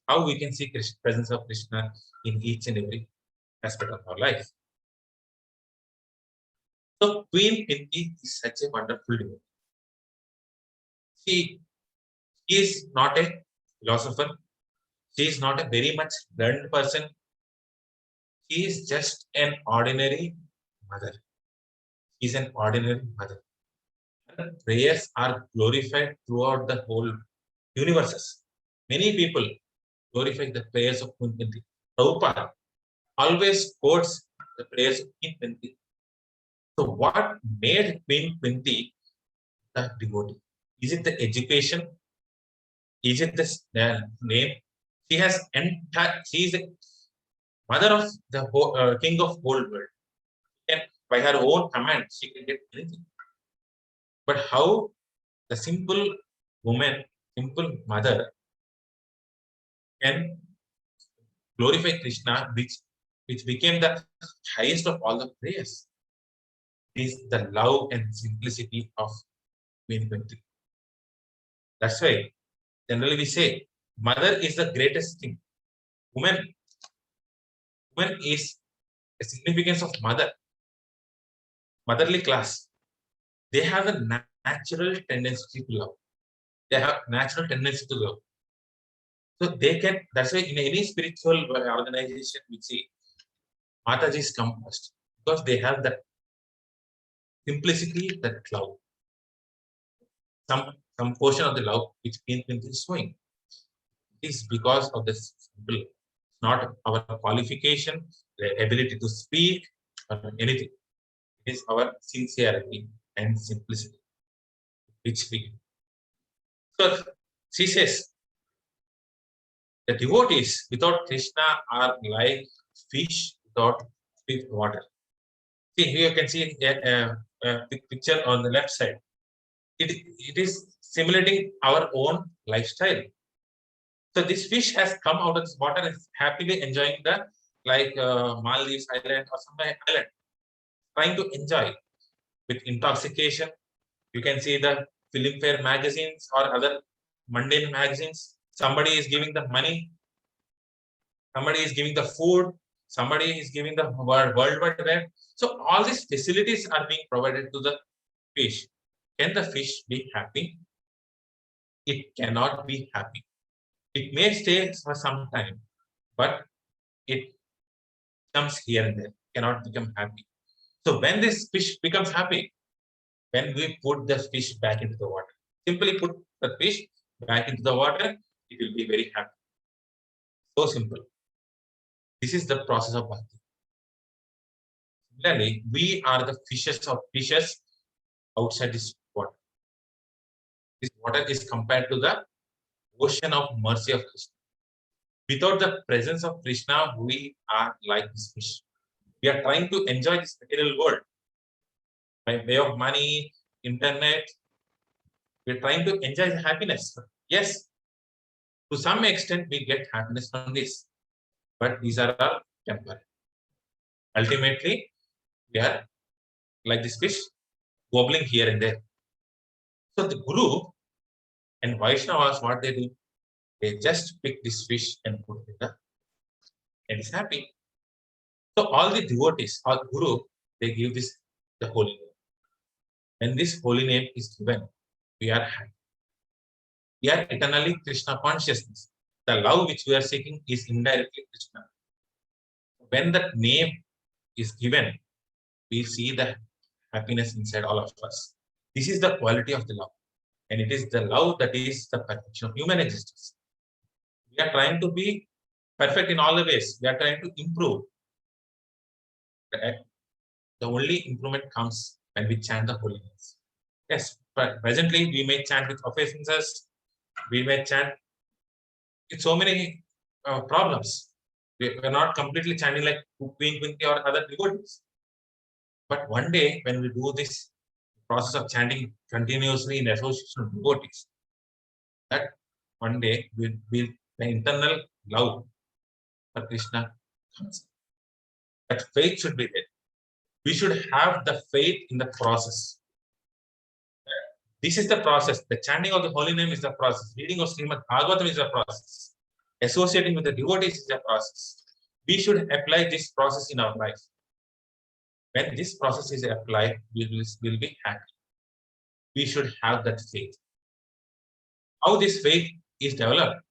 How we can see presence of Krishna in each and every aspect of our life. So Queen Kunti is such a wonderful devotee. She is not a philosopher. She is not a very much learned person. She is just an ordinary mother. She is an ordinary mother. Her prayers are glorified throughout the whole universes. Many people glorify the prayers of Queen Kunti. Prabhupada always quotes the prayers of Queen Kunti. So what made Queen Kunti the devotee? Is it the education? Is it the name? She has she is the mother of the king of whole world. And by her own command, she can get anything. But how the simple woman, simple mother, can glorify Krishna, which became the highest of all the prayers, is the love and simplicity of Queen Kunti. That's why generally we say mother is the greatest thing. Woman is the significance of mother, motherly class. They have a natural tendency to love. They have natural tendency to love. So they can, that's why in any spiritual organization we see Matajis come first because they have that simplicity, that love. Some portion of the love which Queen Kunti is showing. It is because of the simple, not our qualification, the ability to speak, or anything. It is our sincerity and simplicity which we. So she says, the devotees without Krishna are like fish without water. See, here you can see a picture on the left side. It is simulating our own lifestyle. So this fish has come out of this water and is happily enjoying the Maldives island or some island, trying to enjoy with intoxication. You can see the Filmfare magazines or other mundane magazines. Somebody is giving the money, somebody is giving the food, somebody is giving the worldwide web. So all these facilities are being provided to the fish. Can the fish be happy? It cannot be happy. It may stay for some time, but it comes here and there, cannot become happy. So when this fish becomes happy, when we put the fish back into the water, simply put the fish back into the water, it will be very happy. So simple. This is the process of bhakti. Similarly, we are the fishes outside this water. This water is compared to the ocean of mercy of Krishna. Without the presence of Krishna, we are like this fish. We are trying to enjoy this material world by way of money, internet. We are trying to enjoy the happiness. Yes, to some extent, we get happiness from this, but these are all temporary. Ultimately, we are like this fish, wobbling here and there. So the Guru and Vaishnavas, what they do, they just pick this fish and put it in the, and is happy. So all the devotees, or Guru, they give this the holy name. When this holy name is given, we are happy. We are eternally Krishna consciousness. the love which we are seeking is indirectly Krishna. When that name is given, we see the happiness inside all of us. This is the quality of the love. And it is the love that is the perfection of human existence. We are trying to be perfect in all the ways. We are trying to improve. The only improvement comes when we chant the holy names. Yes, but presently we may chant with offenses. We may chant with so many problems. We are not completely chanting like Queen Kunti or other devotees. But one day when we do this process of chanting continuously in association of devotees, that one day will be the internal love for Krishna comes. That faith should be there. We should have the faith in the process. This is the process. The chanting of the holy name is the process. Reading of Srimad Bhagavatam is the process. Associating with the devotees is the process. We should apply this process in our life. When this process is applied, we will be happy. We should have that faith. How this faith is developed?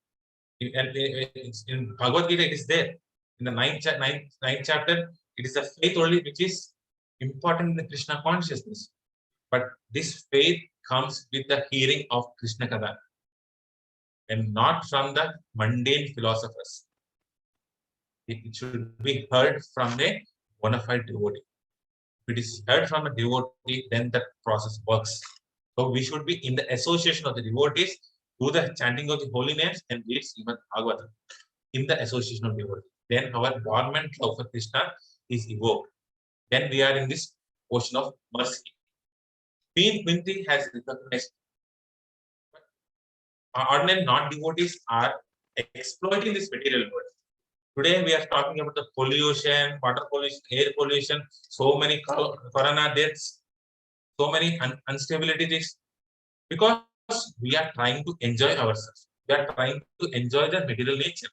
In Bhagavad Gita, it is there. In the ninth chapter, it is the faith only which is important in the Krishna consciousness. But this faith comes with the hearing of Krishna Katha and not from the mundane philosophers. It should be heard from a bona fide devotee. If it is heard from a devotee, then that process works. So we should be in the association of the devotees, do the chanting of the holy names and read Srimad Bhagavatam in the association of devotees. Then our dormant love for Krishna is evoked. Then we are in this ocean of mercy. Queen Kunti has recognized. Ordinary non-devotees are exploiting this material world. Today we are talking about the pollution, water pollution, air pollution, so many corona deaths, so many instabilities, because we are trying to enjoy ourselves. We are trying to enjoy the material nature.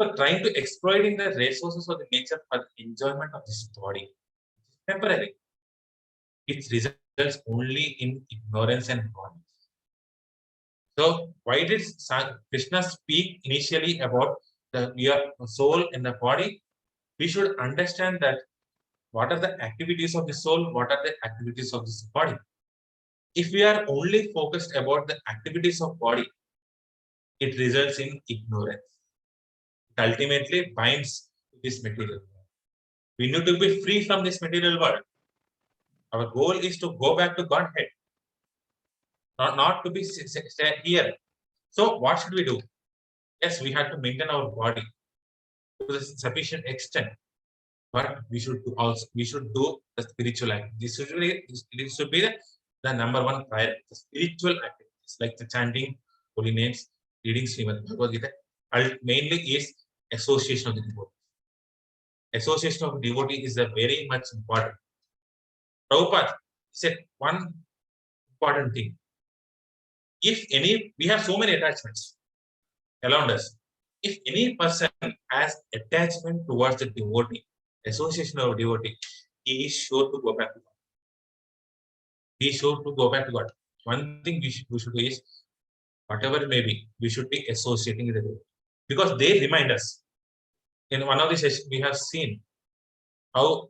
So trying to exploiting the resources of the nature for the enjoyment of this body. Temporary. It results only in ignorance and bondage. So why did Krishna speak initially about your soul and the body? We should understand that what are the activities of the soul, what are the activities of this body. If we are only focused about the activities of body, it results in ignorance. It ultimately binds to this material world. We need to be free from this material world. Our goal is to go back to Godhead, not to be here. So what should we do? Yes, we have to maintain our body to a sufficient extent, but we should do the spiritual activities. This should be the number one priority. The spiritual activities like the chanting holy names, reading Srimad Bhagavad Gita, mainly is association of the devotee. Association of the devotee is very much important. Prabhupada said one important thing. If we have so many attachments around us. If any person has attachment towards the devotee, association of devotee, he is sure to go back to God. He is sure to go back to God. One thing we should do is, whatever it may be, we should be associating with the devotee. Because they remind us. In one of the sessions, we have seen how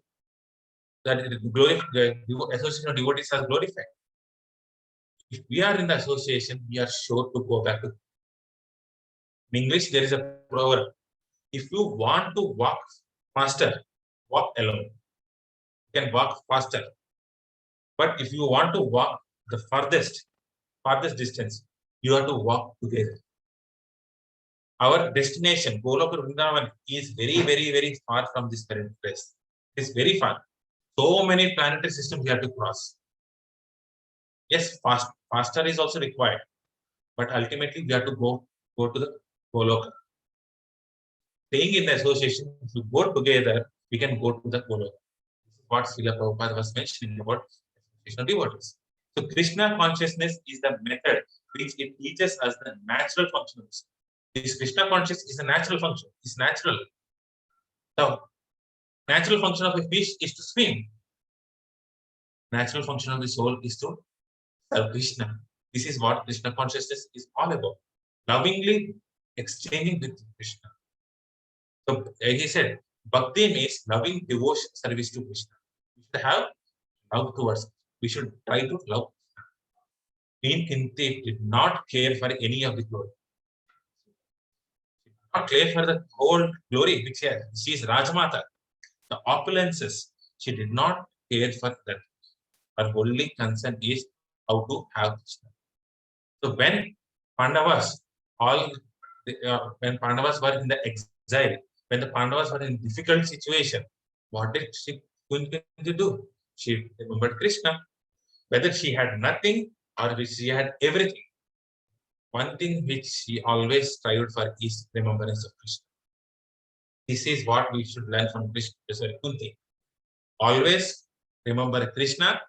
that the association of devotees has glorified. If we are in the association, we are sure to go back to God. In English, there is a proverb. If you want to walk faster, walk alone. You can walk faster. But if you want to walk the farthest distance, you have to walk together. Our destination, Goloka Vrindavan, is very, very, very far from this current place. It's very far. So many planetary systems we have to cross. Yes, faster is also required. But ultimately, we have to go to the Goloka. Staying in the association, if we go together, we can go to the Goloka. This is what Srila Prabhupada was mentioning about association of devotees. So Krishna consciousness is the method which it teaches us the natural function of this. This Krishna consciousness is a natural function. It's natural. The natural function of a fish is to swim. Natural function of the soul is to serve Krishna. This is what Krishna consciousness is all about. Lovingly exchanging with Krishna. So he said, Bhakti means loving devotion, service to Krishna. We should have love towards. We should try to love. Queen Kunti did not care for any of the glory. She did not care for the whole glory which she is Rajmata. The opulences, she did not care for that. Her only concern is how to have Krishna. So when Pandavas, when Pandavas were in the exile, when the Pandavas were in difficult situation, what did Queen Kunti do? She remembered Krishna. Whether she had nothing or she had everything, one thing which she always strived for is remembrance of Krishna. This is what we should learn from Kunti. Always remember Krishna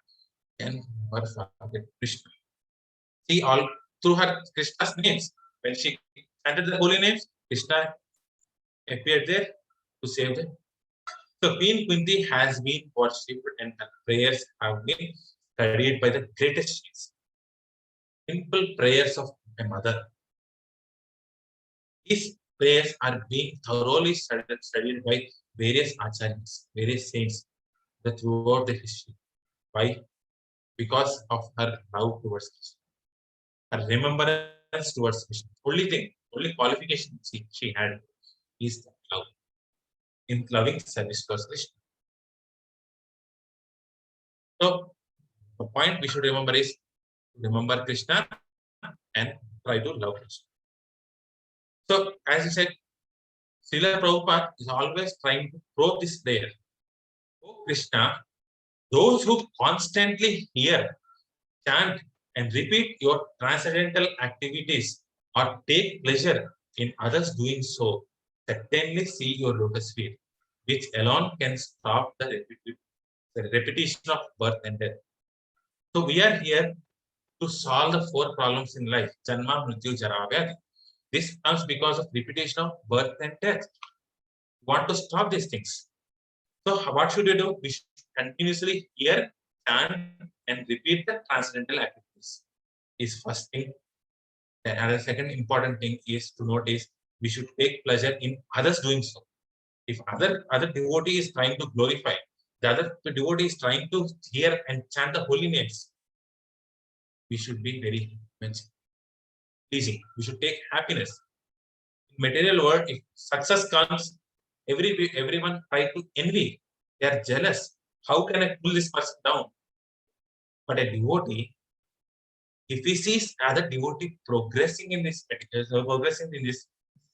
and never forget Krishna. See, all through her Krishna's names, when she chanted the holy names, Krishna appeared there to save them. So Queen Kunti has been worshipped and her prayers have been studied by the greatest saints. Simple prayers of a mother. These prayers are being thoroughly studied by various acharyas, various saints throughout the history. Why? Because of her love towards Krishna, her remembrance towards Krishna. Only qualification she had is love. In loving service towards Krishna. So the point we should remember is remember Krishna and try to love Krishna. So as I said, Srila Prabhupada is always trying to probe this prayer. Oh Krishna, those who constantly hear, chant, and repeat your transcendental activities or take pleasure in others doing so, certainly see your lotus feet, which alone can stop the repetition of birth and death. So we are here to solve the 4 problems in life, Janma, Mrityu, Jara, Vyadhi. This comes because of repetition of birth and death. We want to stop these things. So what should we do? We should continuously hear, chant, and repeat the transcendental activities. Is first thing. And the second important thing is to notice we should take pleasure in others doing so. If other devotee is trying to glorify, the other devotee is trying to hear and chant the holy names, we should be very pleasing. We should take happiness. In material world, if success comes, everyone try to envy. They are jealous. How can I pull this person down? But a devotee, if he sees other devotee progressing in this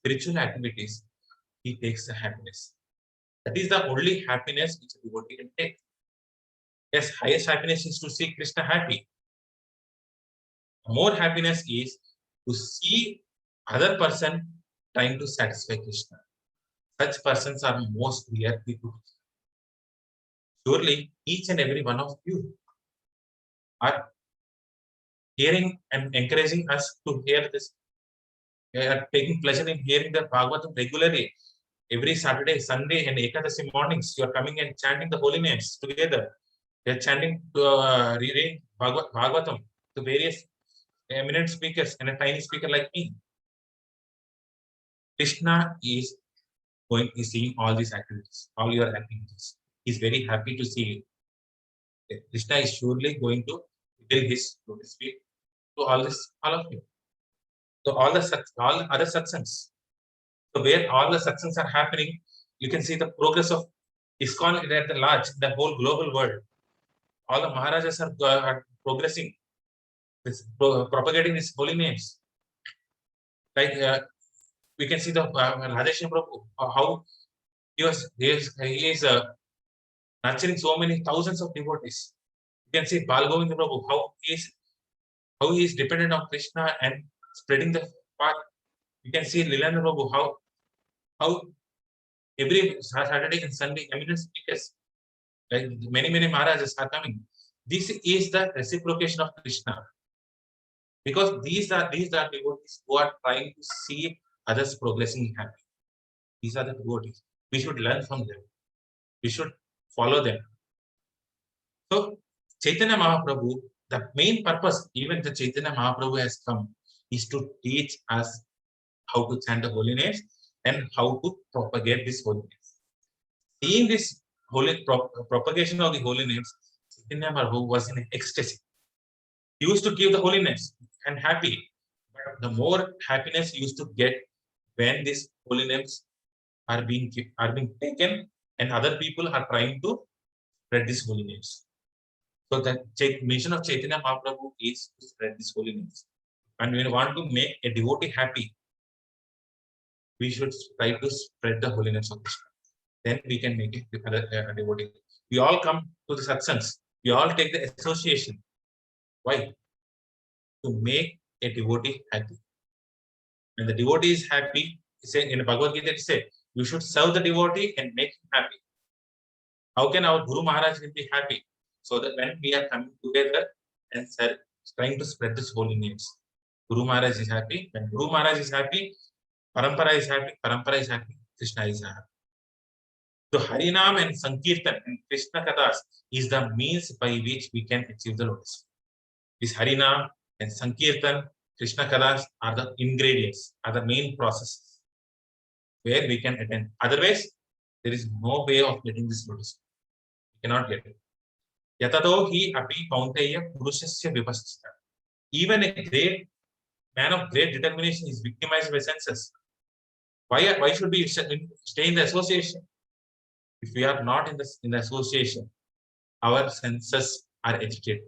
spiritual activities, he takes the happiness. That is the only happiness which a devotee can take. Yes, highest happiness is to see Krishna happy. More happiness is to see other person trying to satisfy Krishna. Such persons are most dear people. Surely each and every one of you are hearing and encouraging us to hear this. They are taking pleasure in hearing the Bhagavatam regularly. Every Saturday, Sunday, and Ekadasi mornings, you are coming and chanting the holy names together. They are chanting, reading Bhagavatam to various eminent speakers and a tiny speaker like me. Krishna is seeing all these activities, all your activities. He's very happy to see you. Krishna is surely going to fill his lotus feet to all of you. So all other satsangs. So where all the satsangs are happening, you can see the progress of ISKCON at the large, the whole global world. All the Maharajas are progressing, propagating these holy names. Like we can see the Radheshan Prabhu, how he is nurturing so many thousands of devotees. You can see Bal Govinda Prabhu, how he is dependent on Krishna and spreading the path. You can see Lilananda Prabhu, how every Saturday and Sunday eminent speakers, like many Maharajas are coming. This is the reciprocation of Krishna. Because these are devotees who are trying to see others progressing happy. These are the devotees. We should learn from them. We should follow them. So Chaitanya Mahaprabhu, the main purpose, even the Chaitanya Mahaprabhu has come, is to teach us how to chant the holy names, and how to propagate this holy names. Seeing this propagation of the holy names, Chaitanya Mahaprabhu was in ecstasy. He used to give the holy names and happy. But the more happiness he used to get when these holy names are being taken and other people are trying to spread these holy names. So the mission of Chaitanya Mahaprabhu is to spread these holy names. And when we want to make a devotee happy, we should try to spread the holy names of Krishna. Then we can make a devotee. We all come to the satsangs. We all take the association. Why? To make a devotee happy. When the devotee is happy, in the Bhagavad Gita it says, you should serve the devotee and make him happy. How can our Guru Maharaj be happy? So that when we are coming together and trying to spread this holy names, Guru Maharaj is happy. When Guru Maharaj is happy, Parampara is happy. Parampara is happy. Krishna is happy. So Harinam and Sankirtan and Krishna Kathas is the means by which we can achieve the lotus. This Harinam and Sankirtan, Krishna Kathas are the ingredients, are the main processes where we can attend. Otherwise, there is no way of getting this lotus. We cannot get it. Yatato hi api kaunteya purushasya vipasthita. Even a great man of great determination is victimized by senses. Why should we stay in the association? If we are not in the association, our senses are agitated.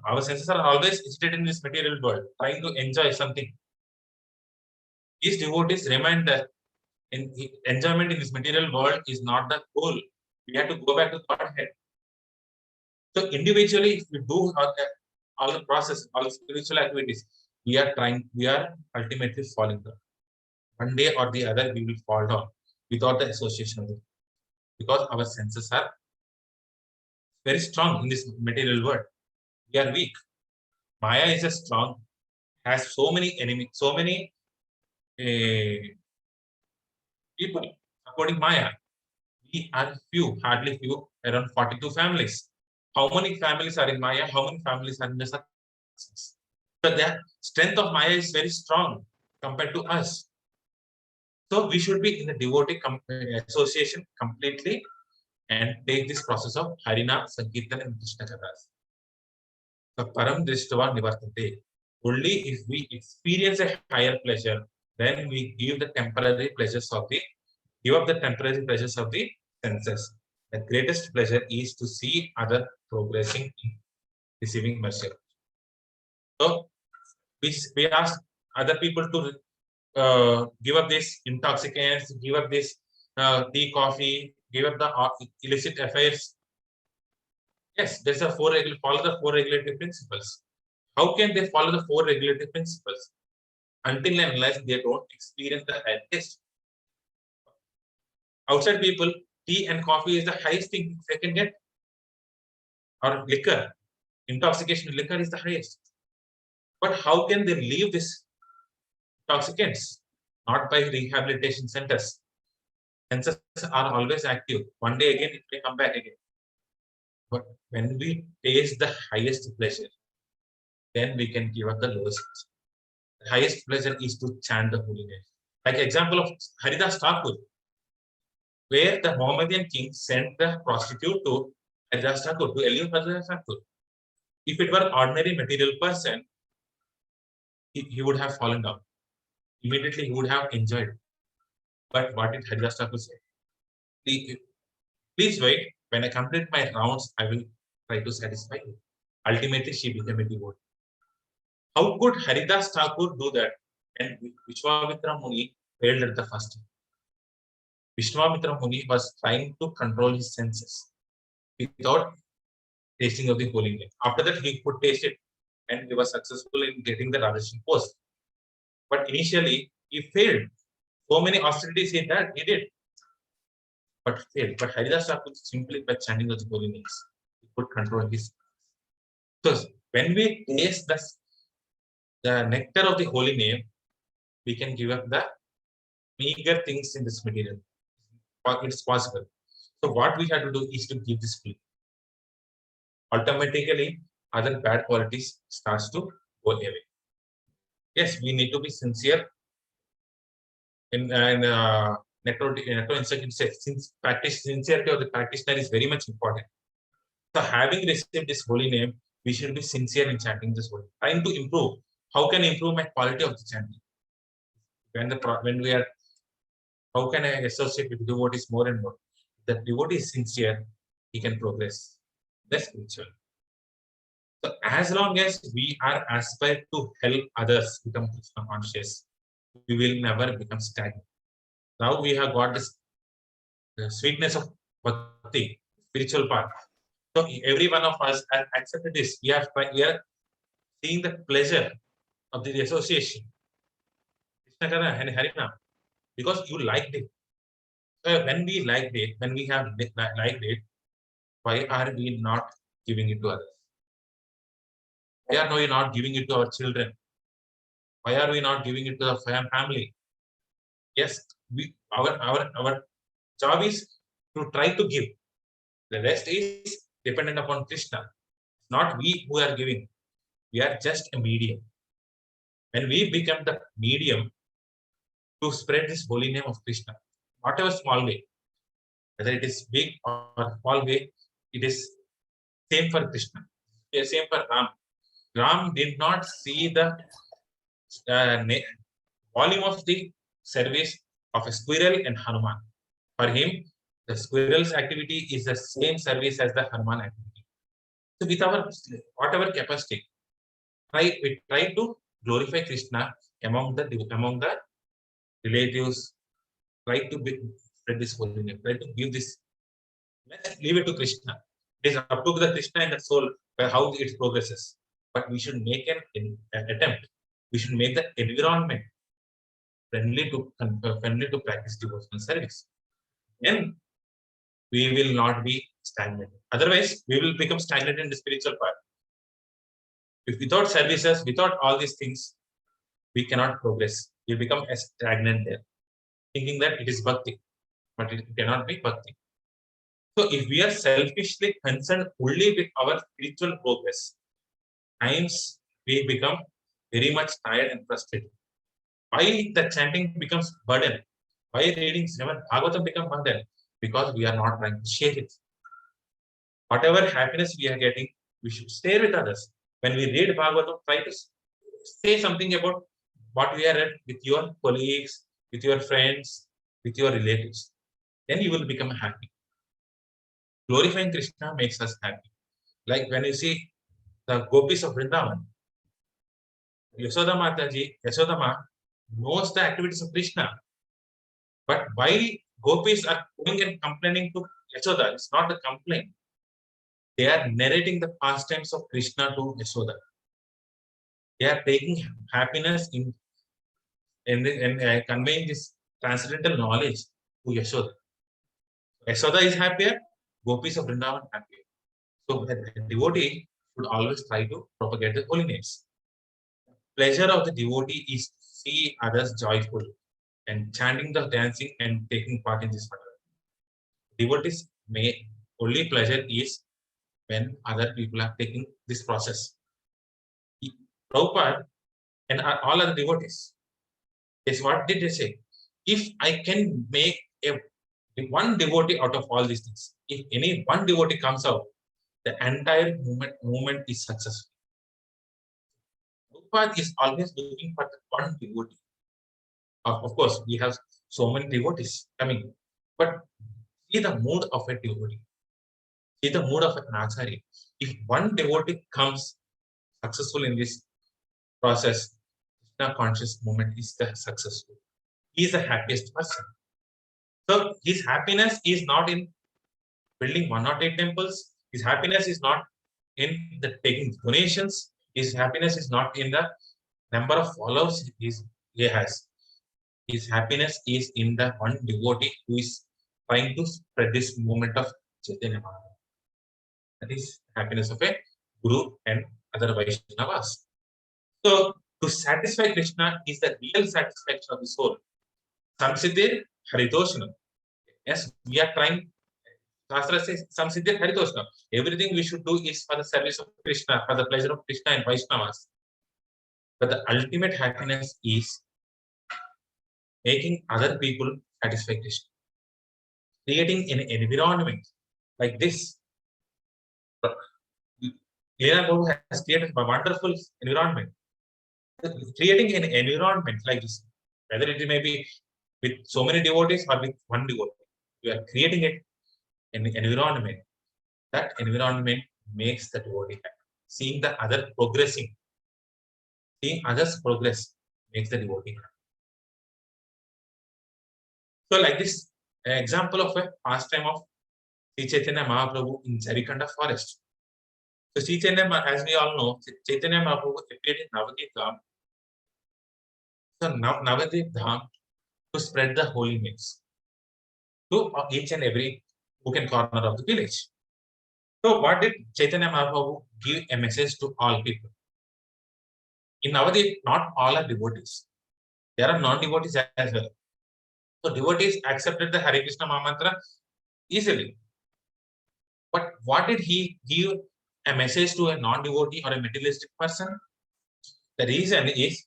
Our senses are always agitated in this material world, trying to enjoy something. These devotees remind that enjoyment in this material world is not the goal. We have to go back to Godhead. So individually, if we do all the process, all the spiritual activities, we are ultimately falling down. One day or the other, we will fall down without the association of it. Because our senses are very strong in this material world. We are weak. Maya is a strong, has so many enemies, so many people supporting Maya. We are few, hardly few, around 42 families. How many families are in Maya? How many families are in the Satsang? So the strength of Maya is very strong compared to us. So we should be in the devotee association completely and take this process of Harina, Sankirtan and Krishna Kathas. The Param Drishtava Nivartate. Only if we experience a higher pleasure, then we give the temporary pleasures of give up the temporary pleasures of the senses. The greatest pleasure is to see other progressing in receiving mercy. So we ask other people to give up these intoxicants, give up this tea, coffee, give up the illicit affairs. Yes, there's follow the 4 regulatory principles. How can they follow the 4 regulatory principles? Until and unless they don't experience the higher taste. Outside people, tea and coffee is the highest thing they can get. Or liquor, intoxication liquor is the highest. But how can they leave this intoxicants? Not by rehabilitation centers. Senses are always active. One day again, it may come back again. But when we taste the highest pleasure, then we can give up the lowest. The highest pleasure is to chant the holy name. Like example of Haridas Thakur, where the Mohammedan king sent the prostitute to Haridas Thakur, to elude Haridas Thakur. If it were ordinary material person, he would have fallen down. Immediately he would have enjoyed. But what did Haridas Thakur say? Please wait. When I complete my rounds, I will try to satisfy you. Ultimately, she became a devotee. How could Haridas Thakur do that? And Vishwamitra Muni failed at the first time. Vishwamitra Muni was trying to control his senses without tasting of the holy name. After that, he could taste it and he was successful in getting the Radharshan post. But initially, he failed. So many austerities he did, but failed. But Haridas Thakur simply by chanting those holy names, he could control his. So when we taste the nectar of the holy name, we can give up the meager things in this material. It's possible. So what we have to do is to give this free. Automatically, other bad qualities starts to go away. Yes, we need to be sincere since practice sincerity of the practitioner is very much important. So having received this holy name, we should be sincere in chanting this holy, trying to improve. How can I improve my quality of the chanting? When we are, how can I associate with devotees more and more? The devotee is sincere, he can progress. That's spiritual. So as long as we are aspired to help others become Krishna conscious, we will never become stagnant. Now we have got this sweetness of bhakti, spiritual path. So every one of us has accepted this. We are seeing the pleasure of the association. Krishna Karna and Harinam, because you liked it. So when we liked it, when we have liked it, why are we not giving it to others? Why are we not giving it to our children? Why are we not giving it to the family? Yes, our job is to try to give. The rest is dependent upon Krishna. Not we who are giving. We are just a medium. When we become the medium to spread this holy name of Krishna, whatever small way, whether it is big or small way, it is same for Krishna. Same for Ram. Ram did not see the volume of the service of a squirrel and Hanuman. For him, the squirrel's activity is the same service as the Hanuman activity. So with our whatever capacity, we try to glorify Krishna among the relatives. Try to spread this holy name. Try to give this. Let's leave it to Krishna. It is up to the Krishna and the soul how it progresses. But we should make an attempt. We should make the environment friendly to practice devotional service. Then we will not be stagnant. Otherwise, we will become stagnant in the spiritual part. If without services, without all these things, we cannot progress. We become stagnant there, thinking that it is bhakti, but it cannot be bhakti. So if we are selfishly concerned only with our spiritual progress, times we become very much tired and frustrated. Why the chanting becomes burden? Why reading Srimad Bhagavatam becomes burden? Because we are not trying to share it. Whatever happiness we are getting, we should share with others. When we read Bhagavatam, try to say something about what we are read with your colleagues, with your friends, with your relatives. Then you will become happy. Glorifying Krishna makes us happy. Like when you see the gopis of Vrindavan, Yashoda Ma knows the activities of Krishna. But why gopis are going and complaining to Yashoda? It's not a complaint. They are narrating the pastimes of Krishna to Yashoda. They are taking happiness in conveying this transcendental knowledge to Yashoda. Yashoda is happier, gopis of Vrindavan happier. So the devotee should always try to propagate the holy names. Pleasure of the devotee is to see others joyful and chanting the dancing and taking part in this matter. Devotees may only pleasure is when other people are taking this process. Prabhupada and all other devotees, is what did they say? If I can make one devotee out of all these things, if any one devotee comes out, the entire movement is successful. Prabhupada is always looking for the one devotee. Of course, we have so many devotees coming, but see the mood of a devotee. See the mood of an acharya. If one devotee comes successful in this process, Krishna conscious movement is the successful. He is the happiest person. So his happiness is not in building 108 temples. His happiness is not in the taking donations. His happiness is not in the number of followers he has. His happiness is in the one devotee who is trying to spread this movement of Chaitanya Mahaprabhu. That is happiness of a Guru and other Vaishnavas. So to satisfy Krishna is the real satisfaction of the soul. Samsiddhir Haritoshanam. Yes, we are trying. Shastra says Samsiddhir Haritoshanam. Everything we should do is for the service of Krishna, for the pleasure of Krishna and Vaishnavas. But the ultimate happiness is making other people satisfy Krishna. Creating an environment like this. Lilananda has created a wonderful environment. Creating an environment like this, whether it may be with so many devotees or with one devotee, you are creating an environment. That environment makes the devotee happy. Seeing the other progressing, seeing others progress makes the devotee happy. So, like this, an example of a pastime of Sri Chaitanya Mahaprabhu in Jarikanda forest. So, Sri Chaitanya, as we all know, Chaitanya Mahaprabhu appeared in Navadip Dham. So, Navadip Dham to spread the holy names to each and every nook and corner of the village. So, what did Chaitanya Mahaprabhu give a message to all people? In Navadip, not all are devotees. There are non-devotees as well. So, devotees accepted the Hare Krishna Mahamantra easily. But what did he give a message to a non-devotee or a materialistic person? The reason is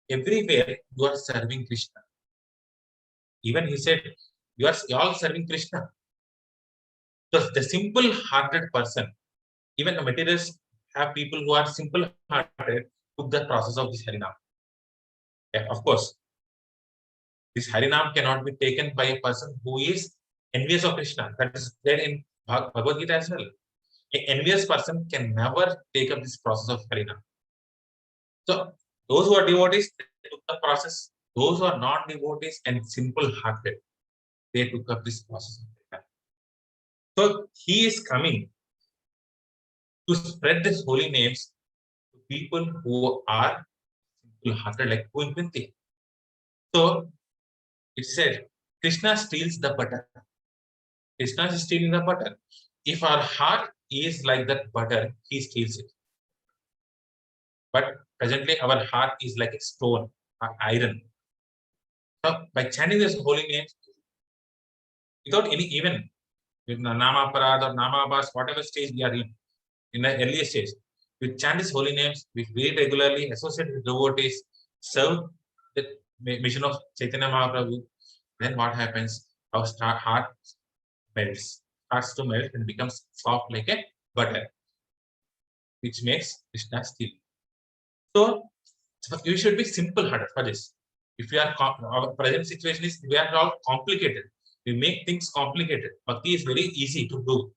everywhere you are serving Krishna. Even he said, you are all serving Krishna. So the simple-hearted person, even the materialists have people who are simple-hearted took the process of this Harinam. Yeah, of course, this Harinam cannot be taken by a person who is envious of Krishna. That is there in Bhagavad Gita as well. An envious person can never take up this process of Harinam. So those who are devotees, they took the process. Those who are non-devotees and simple-hearted, they took up this process. So he is coming to spread these holy names to people who are simple-hearted, like Kunti. So it said, Krishna steals the butter. Krishna is stealing the butter. If our heart is like that butter, he steals it. But presently, our heart is like a stone or iron. So by chanting this holy names, without any even with Nama Parad or Nama Abhas, whatever stage we are in the earlier stage, we chant these holy names, we very regularly associate with devotees, serve the mission of Chaitanya Mahaprabhu. Then what happens? Our heart melts, starts to melt and becomes soft like a butter, which makes Krishna steal. So you should be simple-hearted for this. If we are our present situation is we are all complicated. We make things complicated. Bhakti is very easy to do,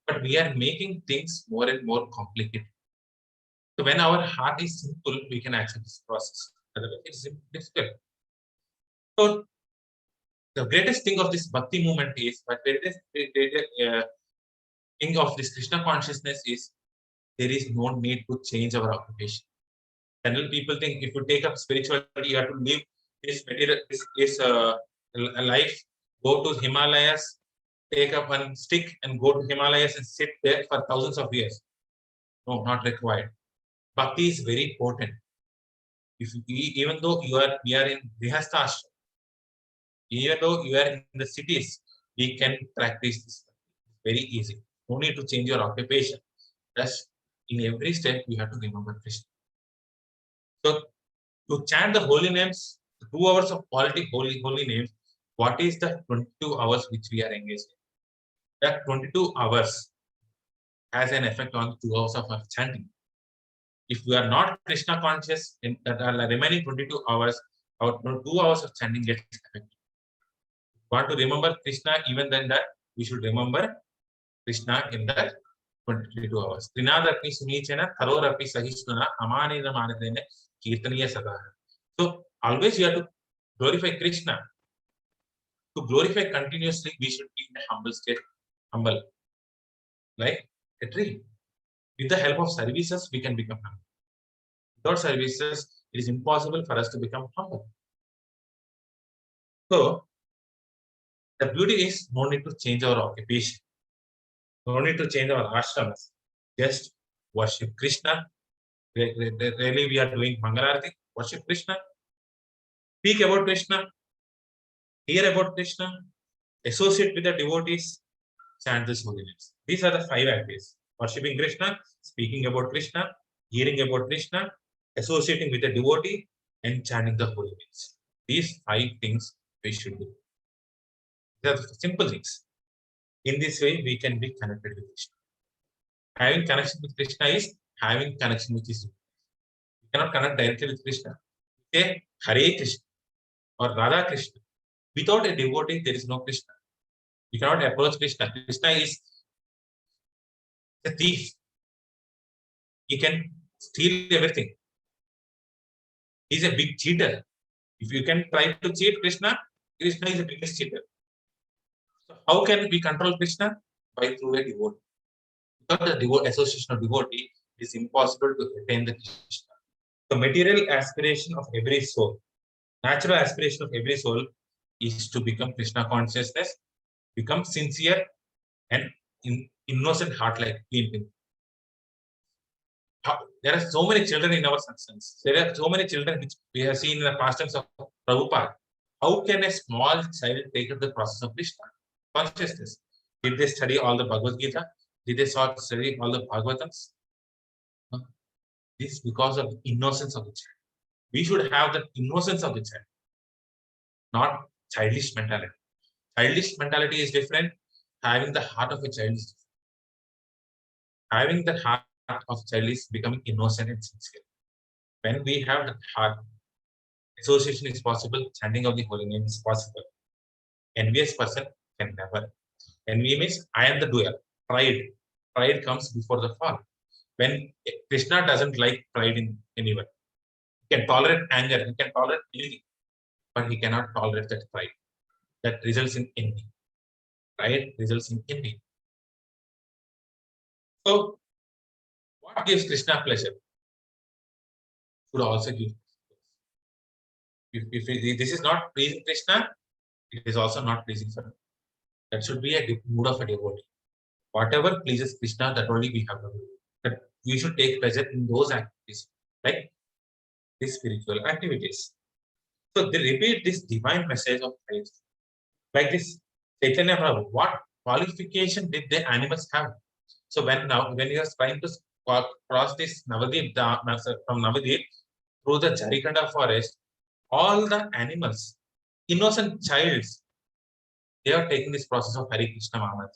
but we are making things more and more complicated. So when our heart is simple, we can accept this process. Otherwise, it's difficult. So the greatest thing of this Bhakti movement is, but greatest thing of this Krishna consciousness is there is no need to change our occupation. General people think if you take up spirituality, you have to live this material, this life, go to Himalayas, take up one stick and go to Himalayas and sit there for thousands of years. No, not required. Bhakti is very important. Even though we are in Grihastha ashram, even though you are in the cities, we can practice this. Very easy. No need to change your occupation. Just in every step, you have to remember Krishna. So to chant the holy names, 2 hours of quality holy names, what is the 22 hours which we are engaged in? That 22 hours has an effect on 2 hours of our chanting. If we are not Krishna conscious in the remaining 22 hours, our 2 hours of chanting gets affected. If we want to remember Krishna, even then that we should remember Krishna in that 22 hours. Trinadapi sunichena tharorapi sahishnuna amanena manadene kirtaniya sadhana. So always you have to glorify Krishna. To glorify continuously, we should be in a humble state, humble, like a tree. With the help of services, we can become humble. Without services, it is impossible for us to become humble. So the beauty is no need to change our occupation. No need to change our ashrams. Just worship Krishna. Really, we are doing Mangalarati. Worship Krishna. Speak about Krishna. Hear about Krishna. Associate with the devotees. Chant this holy names. These are the 5 activities: worshipping Krishna, speaking about Krishna, hearing about Krishna, associating with the devotee, and chanting the holy names. These 5 things we should do. These are the simple things. In this way, we can be connected with Krishna. Having connection with Krishna is having connection with His. You cannot connect directly with Krishna. Say Hare Krishna or Radha Krishna. Without a devotee, there is no Krishna. You cannot approach Krishna. Krishna is a thief. He can steal everything. He's a big cheater. If you can try to cheat Krishna, Krishna is the biggest cheater. So how can we control Krishna? By through a devotee. Without the association of devotee, it is impossible to attain the Krishna. The material aspiration of every soul, natural aspiration of every soul is to become Krishna consciousness, become sincere and innocent heart like clean. There are so many children in our satshangs. There are so many children which we have seen in the pastimes of Prabhupada. How can a small child take up the process of Krishna consciousness? Did they study all the Bhagavad Gita? Did they study all the Bhagavatams? No. This is because of the innocence of the child. We should have the innocence of the child, not childish mentality. Childish mentality is different. Having the heart of a child is different. Having the heart of a child is becoming innocent and sincere. When we have the heart, association is possible, chanting of the holy name is possible. Envious person can never. Envy means I am the doer. Pride. Pride comes before the fall. When Krishna doesn't like pride in anyone, he can tolerate anger, he can tolerate anything, but he cannot tolerate that pride. That results in envy. Pride results in envy. So, what gives Krishna pleasure should also give. If this is not pleasing Krishna, it is also not pleasing for him. That should be a mood of a devotee. Whatever pleases Krishna, that only we have to do. That we should take pleasure in those activities, like these spiritual activities. So they repeat this divine message of Christ. Like this, Chaitanya Prabhu, what qualification did the animals have? So when he was trying to cross this Navadip from Navadip through the Jarikanda forest, all the animals, innocent childs, they are taking this process of Hare Krishna Mahamantra.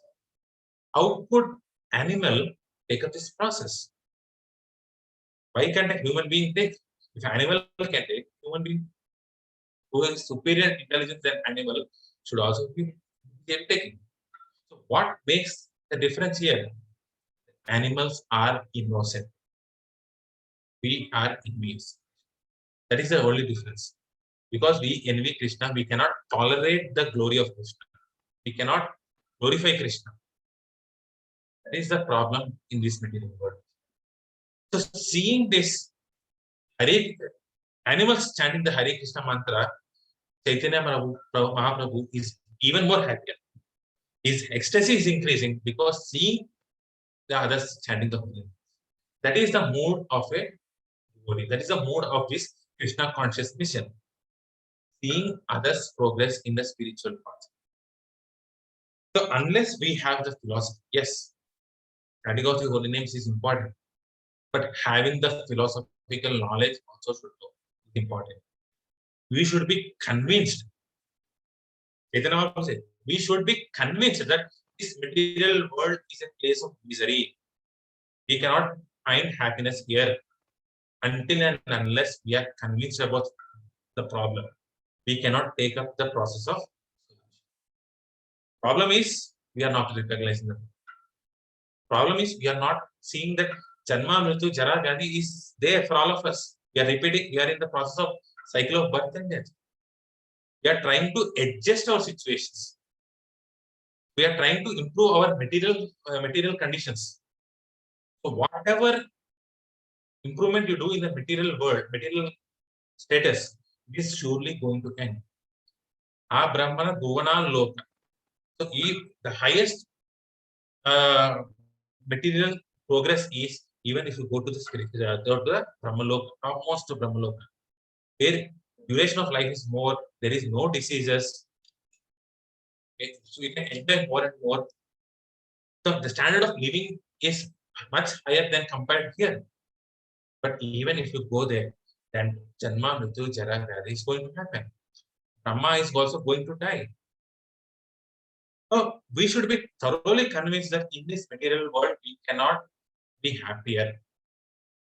How could animal take up this process? Why can't a human being take? If animal can take, human being who has superior intelligence than animal should also be taking. So what makes the difference here? Animals are innocent. We are envious. That is the only difference. Because we envy Krishna, we cannot tolerate the glory of Krishna. We cannot glorify Krishna. That is the problem in this material world. So seeing this animals chanting the Hare Krishna mantra, Chaitanya Mahaprabhu is even more happier. His ecstasy is increasing because seeing the others chanting the holy name. That is the mood of a devotee. That is the mood of this Krishna conscious mission. Seeing others progress in the spiritual path. So unless we have the philosophy, yes, chanting of the holy names is important, but having the philosophical knowledge also should be important. We should be convinced. We should be convinced that this material world is a place of misery. We cannot find happiness here until and unless we are convinced about the problem. We cannot take up the process of solution. Problem is we are not recognizing the problem is we are not seeing that Janma, Mritu, Jara, Vyadhi is there for all of us. We are repeating, we are in the process of cycle of birth and death. We are trying to adjust our situations. We are trying to improve our material conditions. So whatever improvement you do in the material world, material status, is surely going to end. A Brahmana Bhuvana Loka. So the highest material progress is even if you go to the spiritual, to the Brahmaloka, almost to Brahmaloka. Where duration of life is more, there is no diseases. Okay? So you can enjoy more and more. So the standard of living is much higher than compared here. But even if you go there, then Janma, Mritu, Jara, Vyadhi is going to happen. Brahma is also going to die. So we should be thoroughly convinced that in this material world we cannot be happier.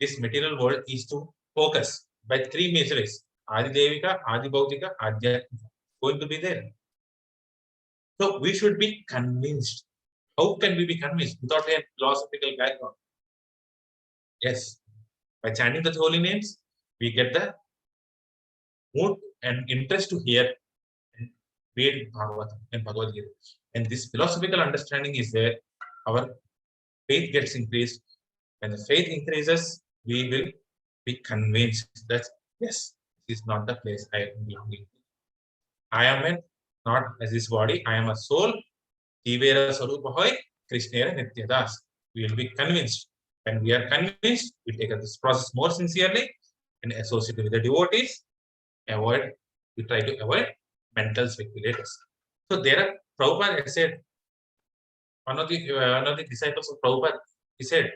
This material world is to focus by three miseries: Adi Devika, Adi Bhautika, Adhyatmika. Going to be there. So we should be convinced. How can we be convinced without a philosophical background? Yes, by chanting the holy names, we get the mood and interest to hear and read Bhagavatam and Bhagavad Gita. And this philosophical understanding is there, our faith gets increased. When the faith increases, we will be convinced that yes, this is not the place I am belonging to. I am not as this body, I am a soul. Jivera Sarupahoy, Krishnera Nityadas. We will be convinced. When we are convinced, we take this process more sincerely and associate with the devotees. We try to avoid mental speculators. So there are Prabhupada said, one of the disciples of Prabhupada, he said,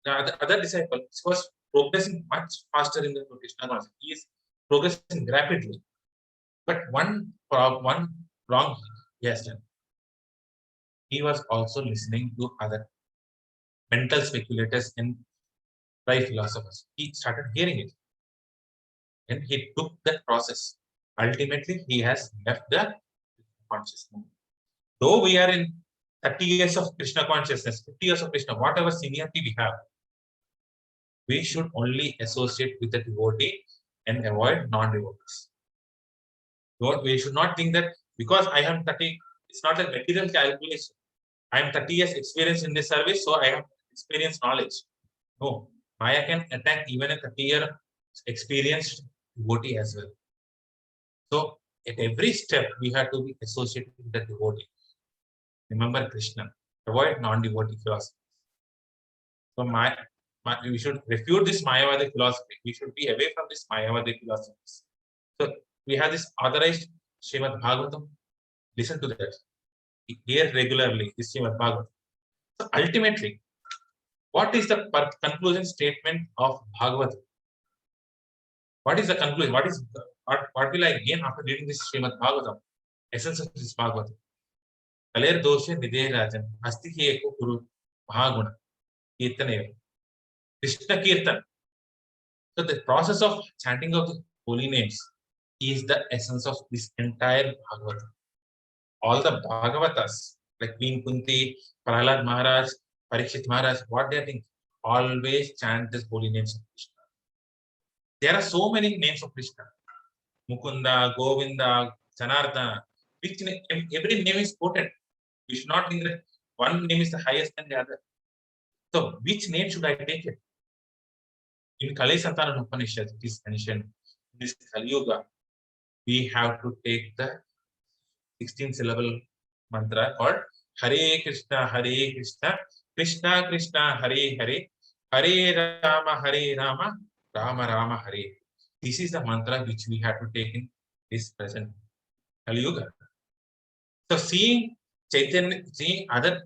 the other disciple was progressing much faster in the Krishna consciousness. He is progressing rapidly. But one wrong he has done. He was also listening to other mental speculators and right philosophers. He started hearing it. And he took that process. Ultimately, he has left the consciousness. Though we are in 30 years of Krishna consciousness, 50 years of Krishna, whatever seniority we have, we should only associate with the devotee and avoid non-devotees. We should not think that because I am 30, it's not a material calculation. I am 30 years experience in this service, so I have experience knowledge. No, Maya can attack even a 30-year experienced devotee as well. So at every step, we have to be associated with the devotee. Remember Krishna. Avoid non-devotee philosophy. So we should refute this Mayavadi philosophy. We should be away from this Mayavadi philosophies. So we have this authorized Srimad Bhagavatam. Listen to that. Hear regularly this Srimad Bhagavatam. So ultimately, what is the conclusion statement of Bhagavatam? What is the conclusion? What will I gain after reading this Srimad Bhagavatam? Essence of this Bhagavatam. Kaler doshe nidhe rajan asti hi eko guru mahaguna kirtaneva. Krishna Kirtan. So the process of chanting of the holy names is the essence of this entire Bhagavatam. All the Bhagavatas, like Queen Kunti, Prahlad Maharaj, Parikshit Maharaj, what they think, always chant this holy names of Krishna. There are so many names of Krishna. Mukunda, Govinda, Janardana. Every name is quoted. We should not think that one name is the highest than the other. So which name should I take it? In Kali Santana Upanishad, it is mentioned, in this Kali Yuga, we have to take the 16-syllable mantra called Hare Krishna, Krishna Krishna, Hare Hare, Hare Rama, Rama Rama, Hare. This is the mantra which we have to take in this present Kali Yuga. So seeing Chaitanya, seeing other,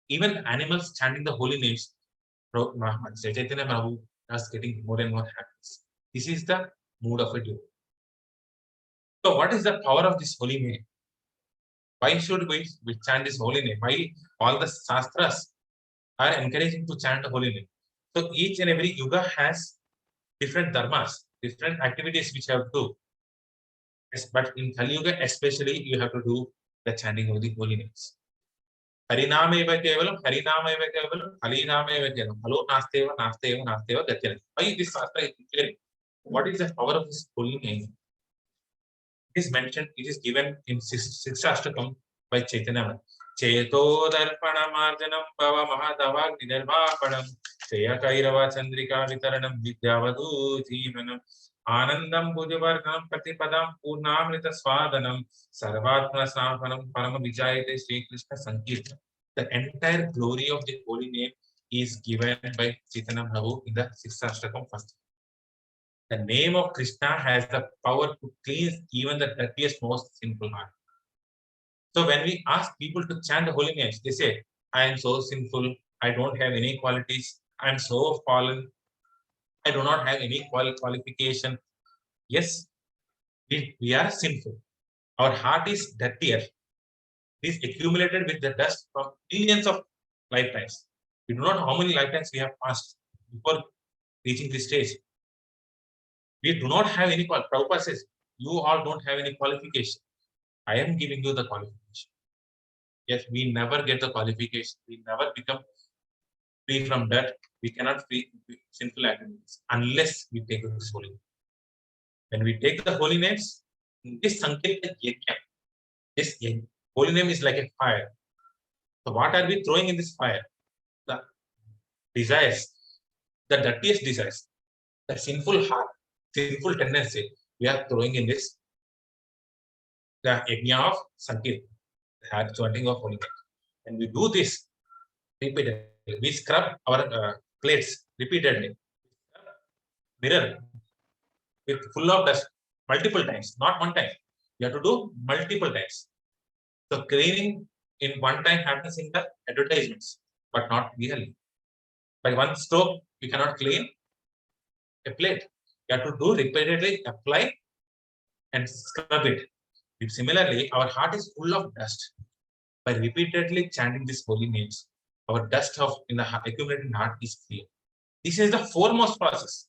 even animals chanting the holy names, Chaitanya Prabhu is getting more and more happiness. This is the mood of a devotee. So what is the power of this holy name? Why should we chant this holy name? Why all the Shastras are encouraging to chant the holy name? So each and every yuga has different dharmas, different activities which you have to do. Yes, but in Kali Yuga especially, you have to do the chanting of the holy names. Harinama eva kevalam, Harinama eva kevalam, Harinama eva kevalam. Hello, Nasteva, Nasteva, Nasteva, Gatyana. Why this Shastra is declaring? What is the power of this holy name? It is mentioned, it is given in Sikshashtakam by Chaitanya. Cheto darpana marjanam bhava mahadava nirvapanam Cheya kairava chandrika vitaranam vidyavadu jivanam Anandam bhujavarnam pratipadam purnamrita swadanam sarvatma snapanam parama vijayate Sri Krishna Sankirtan. The entire glory of the holy name is given by Chaitanya Prabhu in the Sikshashtakam first. The name of Krishna has the power to cleanse even the dirtiest, most sinful heart. So when we ask people to chant the holy names, they say, I am so sinful, I don't have any qualities, I am so fallen, I do not have any qualification. Yes, we are sinful. Our heart is dirtier. It is accumulated with the dust from millions of lifetimes. We do not know how many lifetimes we have passed before reaching this stage. We do not have any Prabhupada says, you all don't have any qualification. I am giving you the qualification. Yes, we never get the qualification. We never become free from that. We cannot free sinful activities unless we take this holy name. When we take the holy names, this Sankirtan Yajna, this holy name is like a fire. So what are we throwing in this fire? The desires, the dirtiest desires, the sinful heart, sinful tendency, we are throwing in this, the Yajna of Sankirtan, the chanting of holy name. And we do this repeatedly. We scrub our plates repeatedly. Mirror with full of dust multiple times, not one time. You have to do multiple times. So cleaning in one time happens in the advertisements, but not really. By one stroke, you cannot clean a plate. You have to do repeatedly, apply and scrub it. Similarly, our heart is full of dust. By repeatedly chanting these holy names, our dust of in the accumulated heart is clear. This is the foremost process.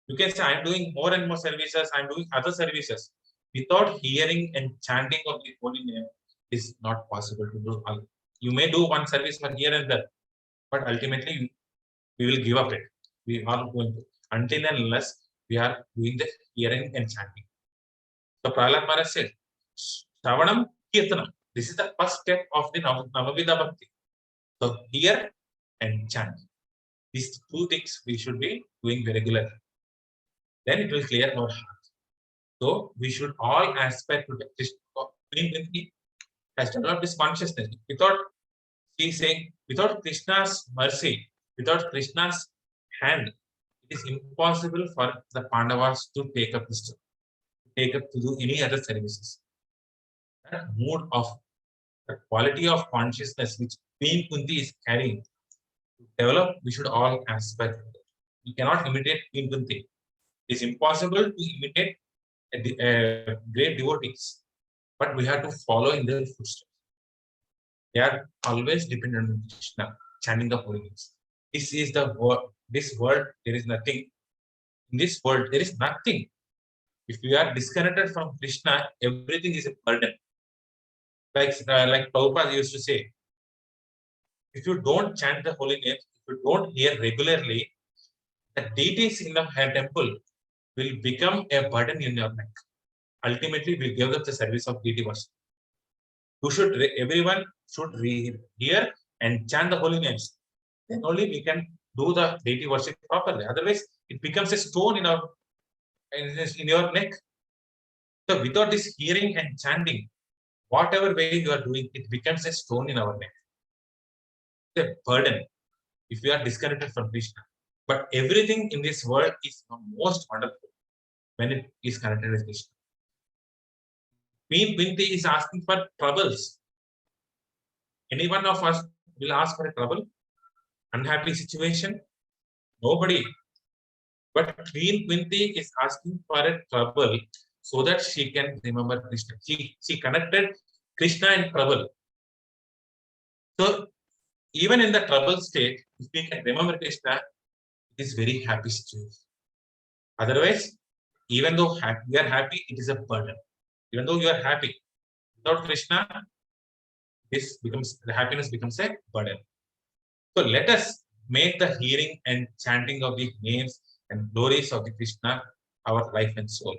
You can say, I'm doing more and more services, I'm doing other services. Without hearing and chanting of the holy name is not possible to do. You may do one service for here and there, but ultimately we will give up it. We are not going to, until and unless we are doing the hearing and chanting. So Prahlad Maharaj said, Shravanam Kirtanam. This is the first step of the Navavidha Bhakti. So hear and chant. These two things we should be doing regularly. Then it will clear our heart. So we should all aspire to Krishna. He has developed this consciousness. Without, he is saying, without Krishna's mercy, without Krishna's hand, it is impossible for the Pandavas to take up this, to do any other services. That mood of the quality of consciousness which Queen Kunti is carrying to develop, we should all aspire to that. We cannot imitate Queen Kunti. It is impossible to imitate a great devotees, but we have to follow in their footsteps. They are always dependent on Krishna, chanting the holy names. This is the world. This world, there is nothing. In this world, there is nothing. If we are disconnected from Krishna, everything is a burden. Like Prabhupada used to say, if you don't chant the holy names, if you don't hear regularly, the deities in the temple will become a burden in your neck. Ultimately, we give up the service of deity worship. Everyone should hear and chant the holy names. Then only we can do the deity worship properly. Otherwise, it becomes a stone in your neck. So without this hearing and chanting, whatever way you are doing, it becomes a stone in our neck. It's a burden if we are disconnected from Krishna. But everything in this world is most wonderful when it is connected with Krishna. Queen Kunti is asking for troubles. Any one of us will ask for a trouble, unhappy situation? Nobody. But Queen Kunti is asking for a trouble so that she can remember Krishna. She connected Krishna and trouble. So even in the trouble state, if we can remember Krishna, it is very happy situation. Otherwise, even though we are happy, it is a burden. Even though you are happy, without Krishna, the happiness becomes a burden. So let us make the hearing and chanting of the names and glories of the Krishna our life and soul.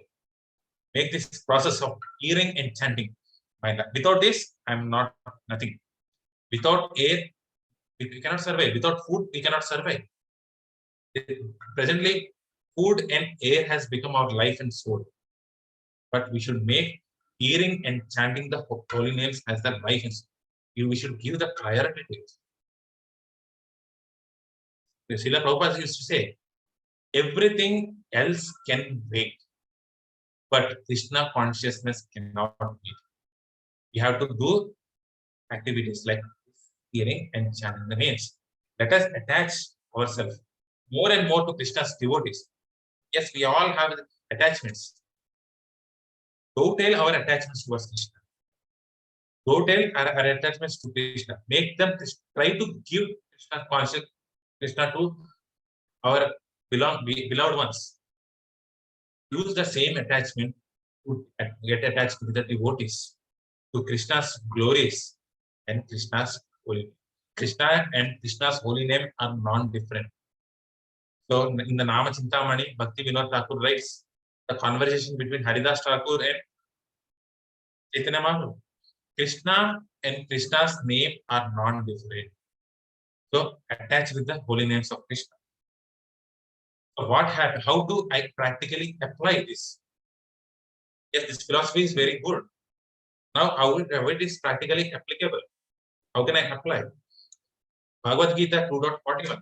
Make this process of hearing and chanting my life. Without this, I am not nothing. Without air, we cannot survive. Without food, we cannot survive. Presently, food and air has become our life and soul. But we should make hearing and chanting the holy names as the life and soul. We should give the priority to it. Srila Prabhupada used to say, everything else can wait, but Krishna consciousness cannot wait. We have to do activities like hearing and chanting the names. Let us attach ourselves more and more to Krishna's devotees. Yes, we all have attachments. Go tell our attachments towards Krishna. Go tell our attachments to Krishna. Make them try to give Krishna conscious Krishna to our beloved ones. Use the same attachment to get attached to the devotees, to Krishna's glories and Krishna's holy name. Krishna and Krishna's holy name are non-different. So in the Nama Chintamani, Bhakti Vinod Thakur writes the conversation between Haridas Thakur and Chaitanya Mahaprabhu. Krishna and Krishna's name are non-different. So attach with the holy names of Krishna. So what happened? How do I practically apply this? Yes, this philosophy is very good. Now, how it is practically applicable? How can I apply? Bhagavad Gita 2.41.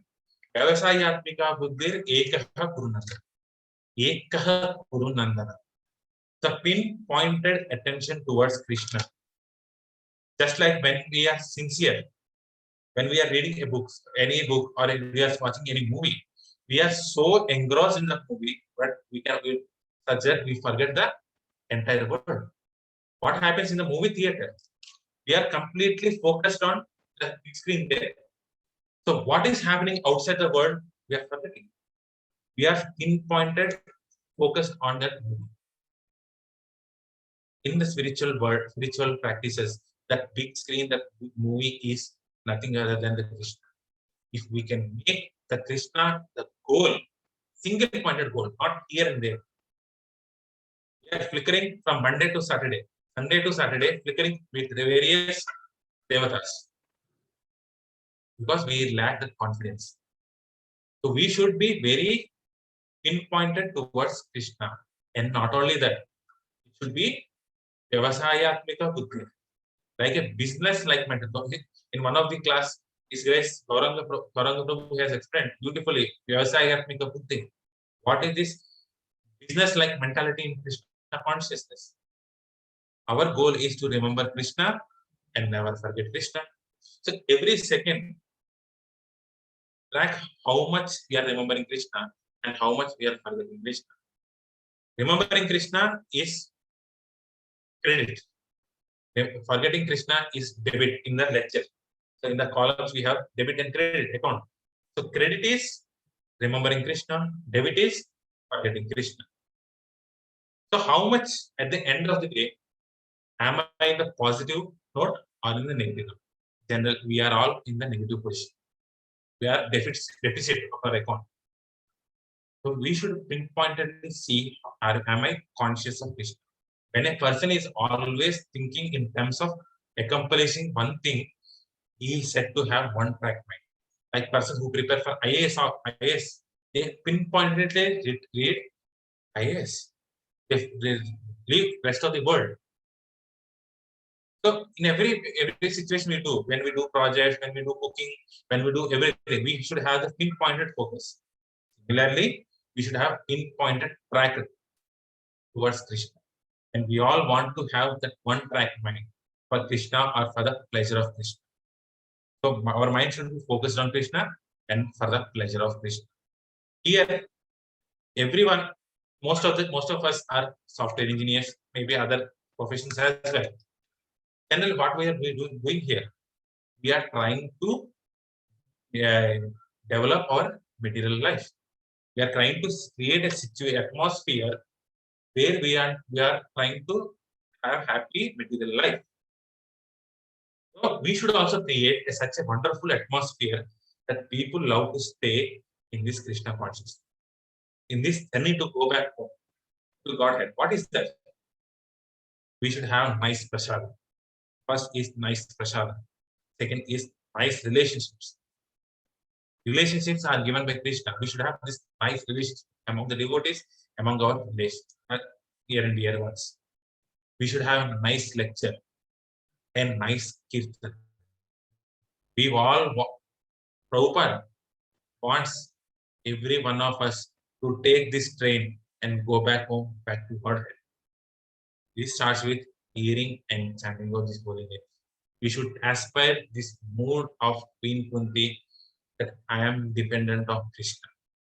Vyavasayatmika buddhir ekaha kurunandana. Ekaha kurunandana. The pinpointed attention towards Krishna. Just like when we are sincere, when we are reading a book, any book, or we are watching any movie, we are so engrossed in the movie that we forget the entire world. What happens in the movie theater? We are completely focused on the big screen there. So what is happening outside the world, we are forgetting. We are pinpointed, focused on that movie. In the spiritual world, spiritual practices, that big screen, that movie is nothing other than the Krishna. If we can make the Krishna the goal, single pointed goal, not here and there. We are flickering from Monday to Saturday, Sunday to Saturday, flickering with the various devatas. Because we lack the confidence. So we should be very pinpointed towards Krishna. And not only that, it should be Vyavasayatmika buddhi. Like a business-like mentality. In one of the class, his grace Gauranga Prabhu has explained beautifully Vyavasayatmika buddhi. What is this business-like mentality in Krishna consciousness? Our goal is to remember Krishna and never forget Krishna. So every second, track how much we are remembering Krishna and how much we are forgetting Krishna. Remembering Krishna is credit. Forgetting Krishna is debit in the ledger. So in the columns we have debit and credit account. So credit is remembering Krishna, debit is forgetting Krishna. So how much at the end of the day am I in the positive note or in the negative note? Generally, we are all in the negative position. We are deficit of our account. So we should pinpointedly see, am I conscious of Krishna? When a person is always thinking in terms of accomplishing one thing, he is said to have one track mind. Like person who prepare for IAS or IAS, they pinpointedly read IAS. They leave rest of the world. So in every situation we do, when we do projects, when we do cooking, when we do everything, we should have the pinpointed focus. Similarly, we should have pinpointed track towards Krishna. And we all want to have that one track mind for Krishna or for the pleasure of Krishna. So our mind should be focused on Krishna and for the pleasure of Krishna. Here, everyone, most of us are software engineers, maybe other professions as well. Generally, what we are doing here, we are trying to develop our material life. We are trying to create a atmosphere where we are trying to have happy material life. So we should also create such a wonderful atmosphere that people love to stay in this Krishna consciousness. In this journey to go back home to Godhead. What is that? We should have nice prasada. First is nice prasada. Second is nice relationships. Relationships are given by Krishna. We should have this nice relationship among the devotees, among our relations, near and dear ones. We should have a nice lecture and nice kirtan. We all, Prabhupada wants every one of us to take this train and go back home, back to Godhead. This starts with hearing and chanting of this holy name. We should aspire this mood of Queen Kunti that I am dependent on Krishna.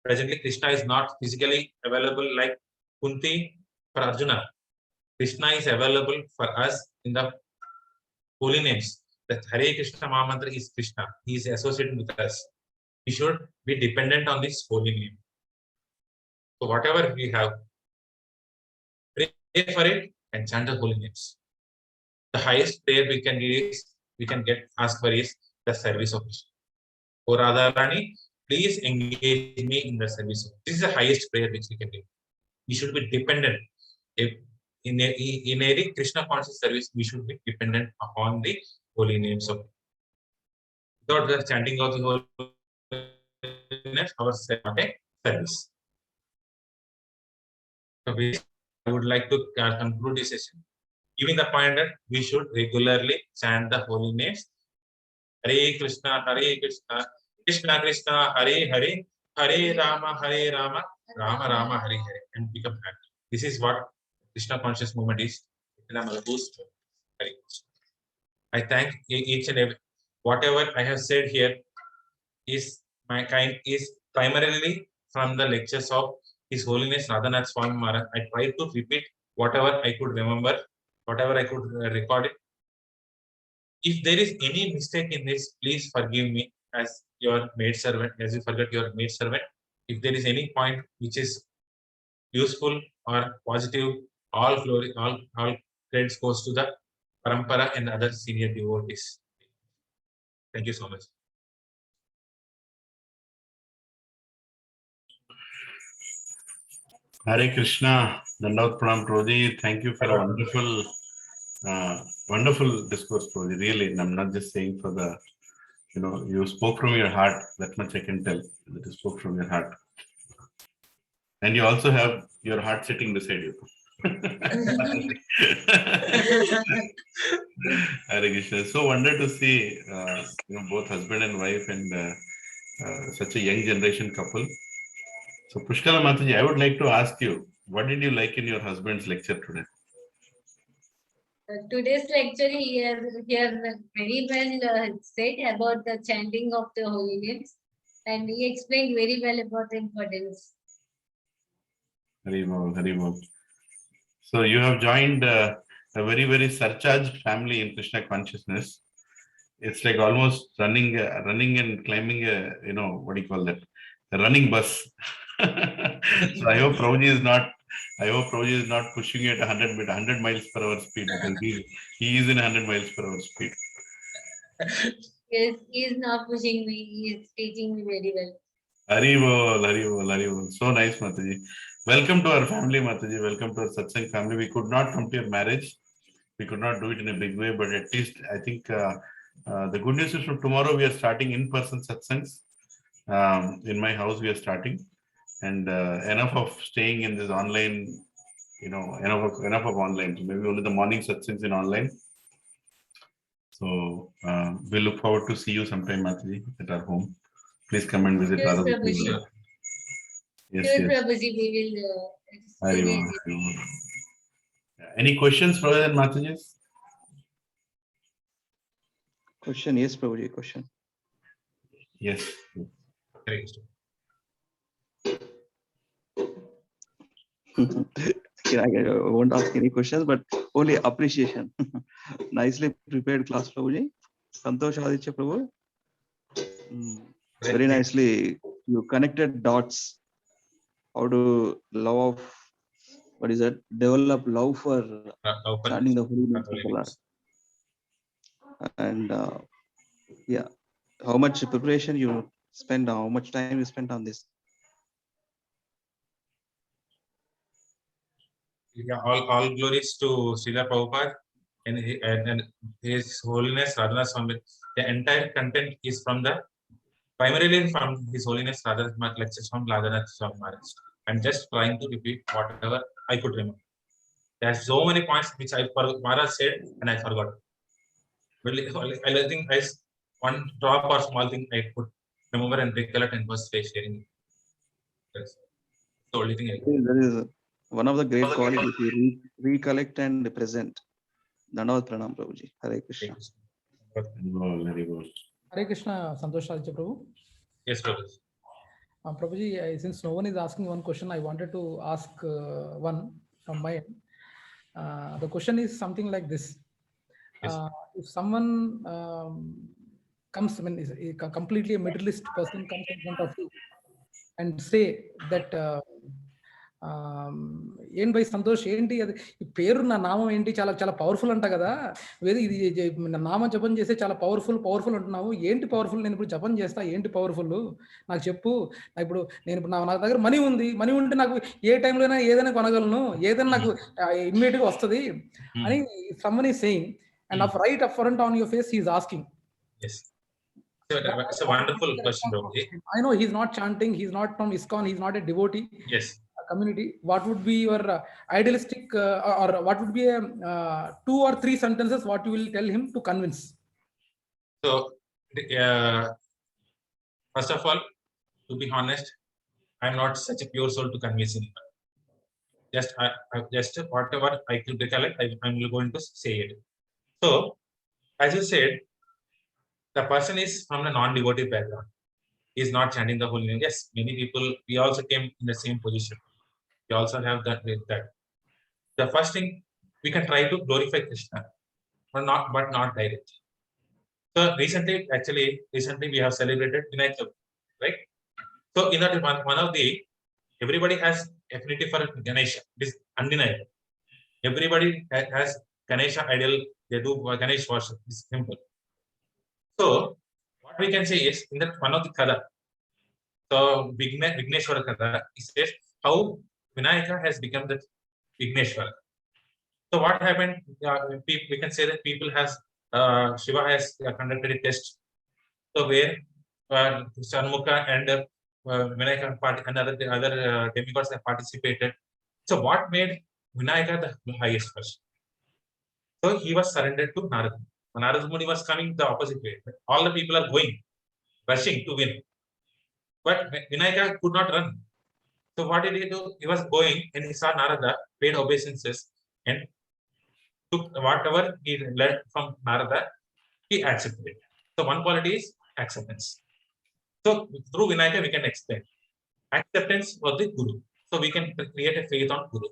Presently, Krishna is not physically available like Kunti for Arjuna. Krishna is available for us in the holy names. The Hare Krishna Mahamantra is Krishna. He is associated with us. We should be dependent on this holy name. So whatever we have, pray for it and chant the holy names. The highest prayer we can ask for is the service of Krishna. O Radharani, please engage me in the service. This is the highest prayer which we can do. We should be dependent. If in a Krishna conscious service, we should be dependent upon the holy names of. Without the chanting of the holy names, our service. So I would like to conclude this session, giving the point that we should regularly chant the holy names. Hare Krishna, Krishna Krishna, Hare Hare, Hare Rama, Rama Rama, Hare Hare, and become happy. This is what Krishna conscious movement is. I thank each and every. Whatever I have said here is primarily from the lectures of His Holiness Radhanath Swami Maharaj. I tried to repeat whatever I could remember, whatever I could record it. If there is any mistake in this, please forgive me as your maid servant, as you forget your maid servant. If there is any point which is useful or positive, all glory, all credits goes to the Parampara and other senior devotees. Thank you so much. Hare Krishna, Dandavat Pranam Prabhuji. Thank you for a wonderful discourse, Prabhuji. Really, and I'm not just saying for the, you spoke from your heart. That much I can tell. That you spoke from your heart. And you also have your heart sitting beside you. Hare Krishna. So wonderful to see, both husband and wife and such a young generation couple. So Pushkala Mataji, I would like to ask you, what did you like in your husband's lecture today? Today's lecture, he has very well said about the chanting of the holy names, and he explained very well about the importance. Hari Bol, Hari Bol. So you have joined a very, very surcharged family in Krishna consciousness. It's like almost running and climbing a, what do you call that? A running bus. So I hope Prabhuji is not pushing you at 100 miles per hour speed, because he is in 100 miles per hour speed. Yes, he is not pushing me. He is teaching me very well. Hari Bol, Hari Bol, Hari Bol. So nice, Mataji. Welcome to our family, Mataji. Welcome to our satsang family. We could not come to your marriage. We could not do it in a big way, but at least I think the good news is from tomorrow we are starting in-person satsangs. In my house we are starting, and enough of staying in this online, enough of online. So maybe only the morning satsangs in online. So we look forward to see you sometime, Mataji, at our home. Please come and visit. Yes, Prabhuji. Yes, Yes, yes. Prabhuji, we will. Any questions, brother and Mataji? Question, yes, Prabhuji, question. Yes. I won't ask any questions, but only appreciation. Nicely prepared class, Prabhuji. Santosh Aditya Prabhu. Very nicely you connected dots. How to develop love for chanting the holy names. And yeah, how much preparation you spend, how much time you spent on this? Yeah, all glories to Srila Prabhupada and His Holiness Radhanath Swami. The entire content is primarily from His Holiness Radhanath lectures from Radhanath Swami Maharaj. I'm just trying to repeat whatever I could remember. There are so many points which Maharaj said and I forgot. But I think one drop or small thing I could remember and recollect and was sharing. That's the only thing I could. That is one of the great qualities, you recollect and present. Dandavat Pranam, Prabhuji. Hare Krishna. Hare Krishna, Santosh Aditya Prabhu. Yes, Prabhuji. Prabhuji, since no one is asking one question, I wanted to ask one from my end. The question is something like this. Yes. If someone comes, I mean, is a completely a materialist person comes in front of you and say that, ఏంటి by Santosh, ఏంటి అది ఈ పేరు, నా నామం ఏంటి, చాలా చాలా పవర్ఫుల్ అంట కదా, వేది ఇది నా నామం జపం చేస్తే చాలా పవర్ఫుల్ అంటున్నావు, ఏంటి పవర్ఫుల్, నేను ఇప్పుడు జపం చేస్తా, ఏంటి పవర్ఫుల్ నాకు చెప్పు, ఇప్పుడు నేను ఇప్పుడు నా దగ్గర మనీ ఉంటే నాకు ఏ టైంలో అయినా ఏదైనా కొనగలను, ఏదైనా నాకు ఇమ్మీడియట్గా వస్తుంది అని someone is saying, and right up front on your face he is asking. Yes. It's a wonderful question, Prabhuji. I know he's not chanting, he's not from ISKCON, he's not a devotee. Yes. Community. What would be your idealistic or what would be a 2 or 3 sentences what you will tell him to convince? So, first of all, to be honest, I'm not such a pure soul to convince anyone. Just whatever I could recollect, I'm going to say it. So, as you said, the person is from a non-devotee background. He is not chanting the holy name. Yes, many people, we also came in the same position. We also have that. The first thing, we can try to glorify Krishna, but not directly. So recently we have celebrated Vinayak Chavithi, right? So in that one of the, everybody has affinity for Ganesha. This undeniable. Everybody has Ganesha idol. They do Ganesh worship. This simple. So what we can say is, in that one of the Kada, so Vigneshwara Kada, it says how Vinayaka has become the Vigneshwara. So what happened? We can say that people has Shiva has conducted a test. So where Shanmukha and Vinayaka and other demigods have participated. So what made Vinayaka the highest person? So he was surrendered to Narada. When Narada Muni was coming the opposite way. All the people are going, rushing to win. But Vinayaka could not run. So what did he do? He was going and he saw Narada, paid obeisances, and took whatever he learned from Narada, he accepted it. So one quality is acceptance. So through Vinayaka we can explain acceptance of the Guru. So we can create a faith on Guru.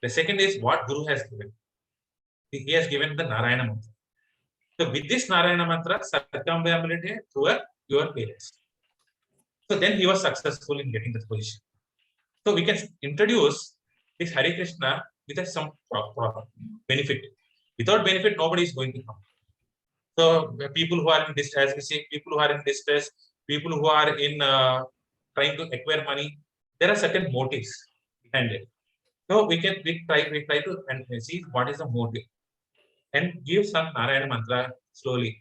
The second is what Guru has given. He has given the Narayana mantra. So with this Narayana mantra, circumambulate through your parents. So then he was successful in getting this position. So we can introduce this Hare Krishna with some benefit. Without benefit, nobody is going to come. So people who are in distress, as we see, people who are in distress, people who are in trying to acquire money, there are certain motives behind it. So we try to and see what is the motive and give some Narayana mantra slowly.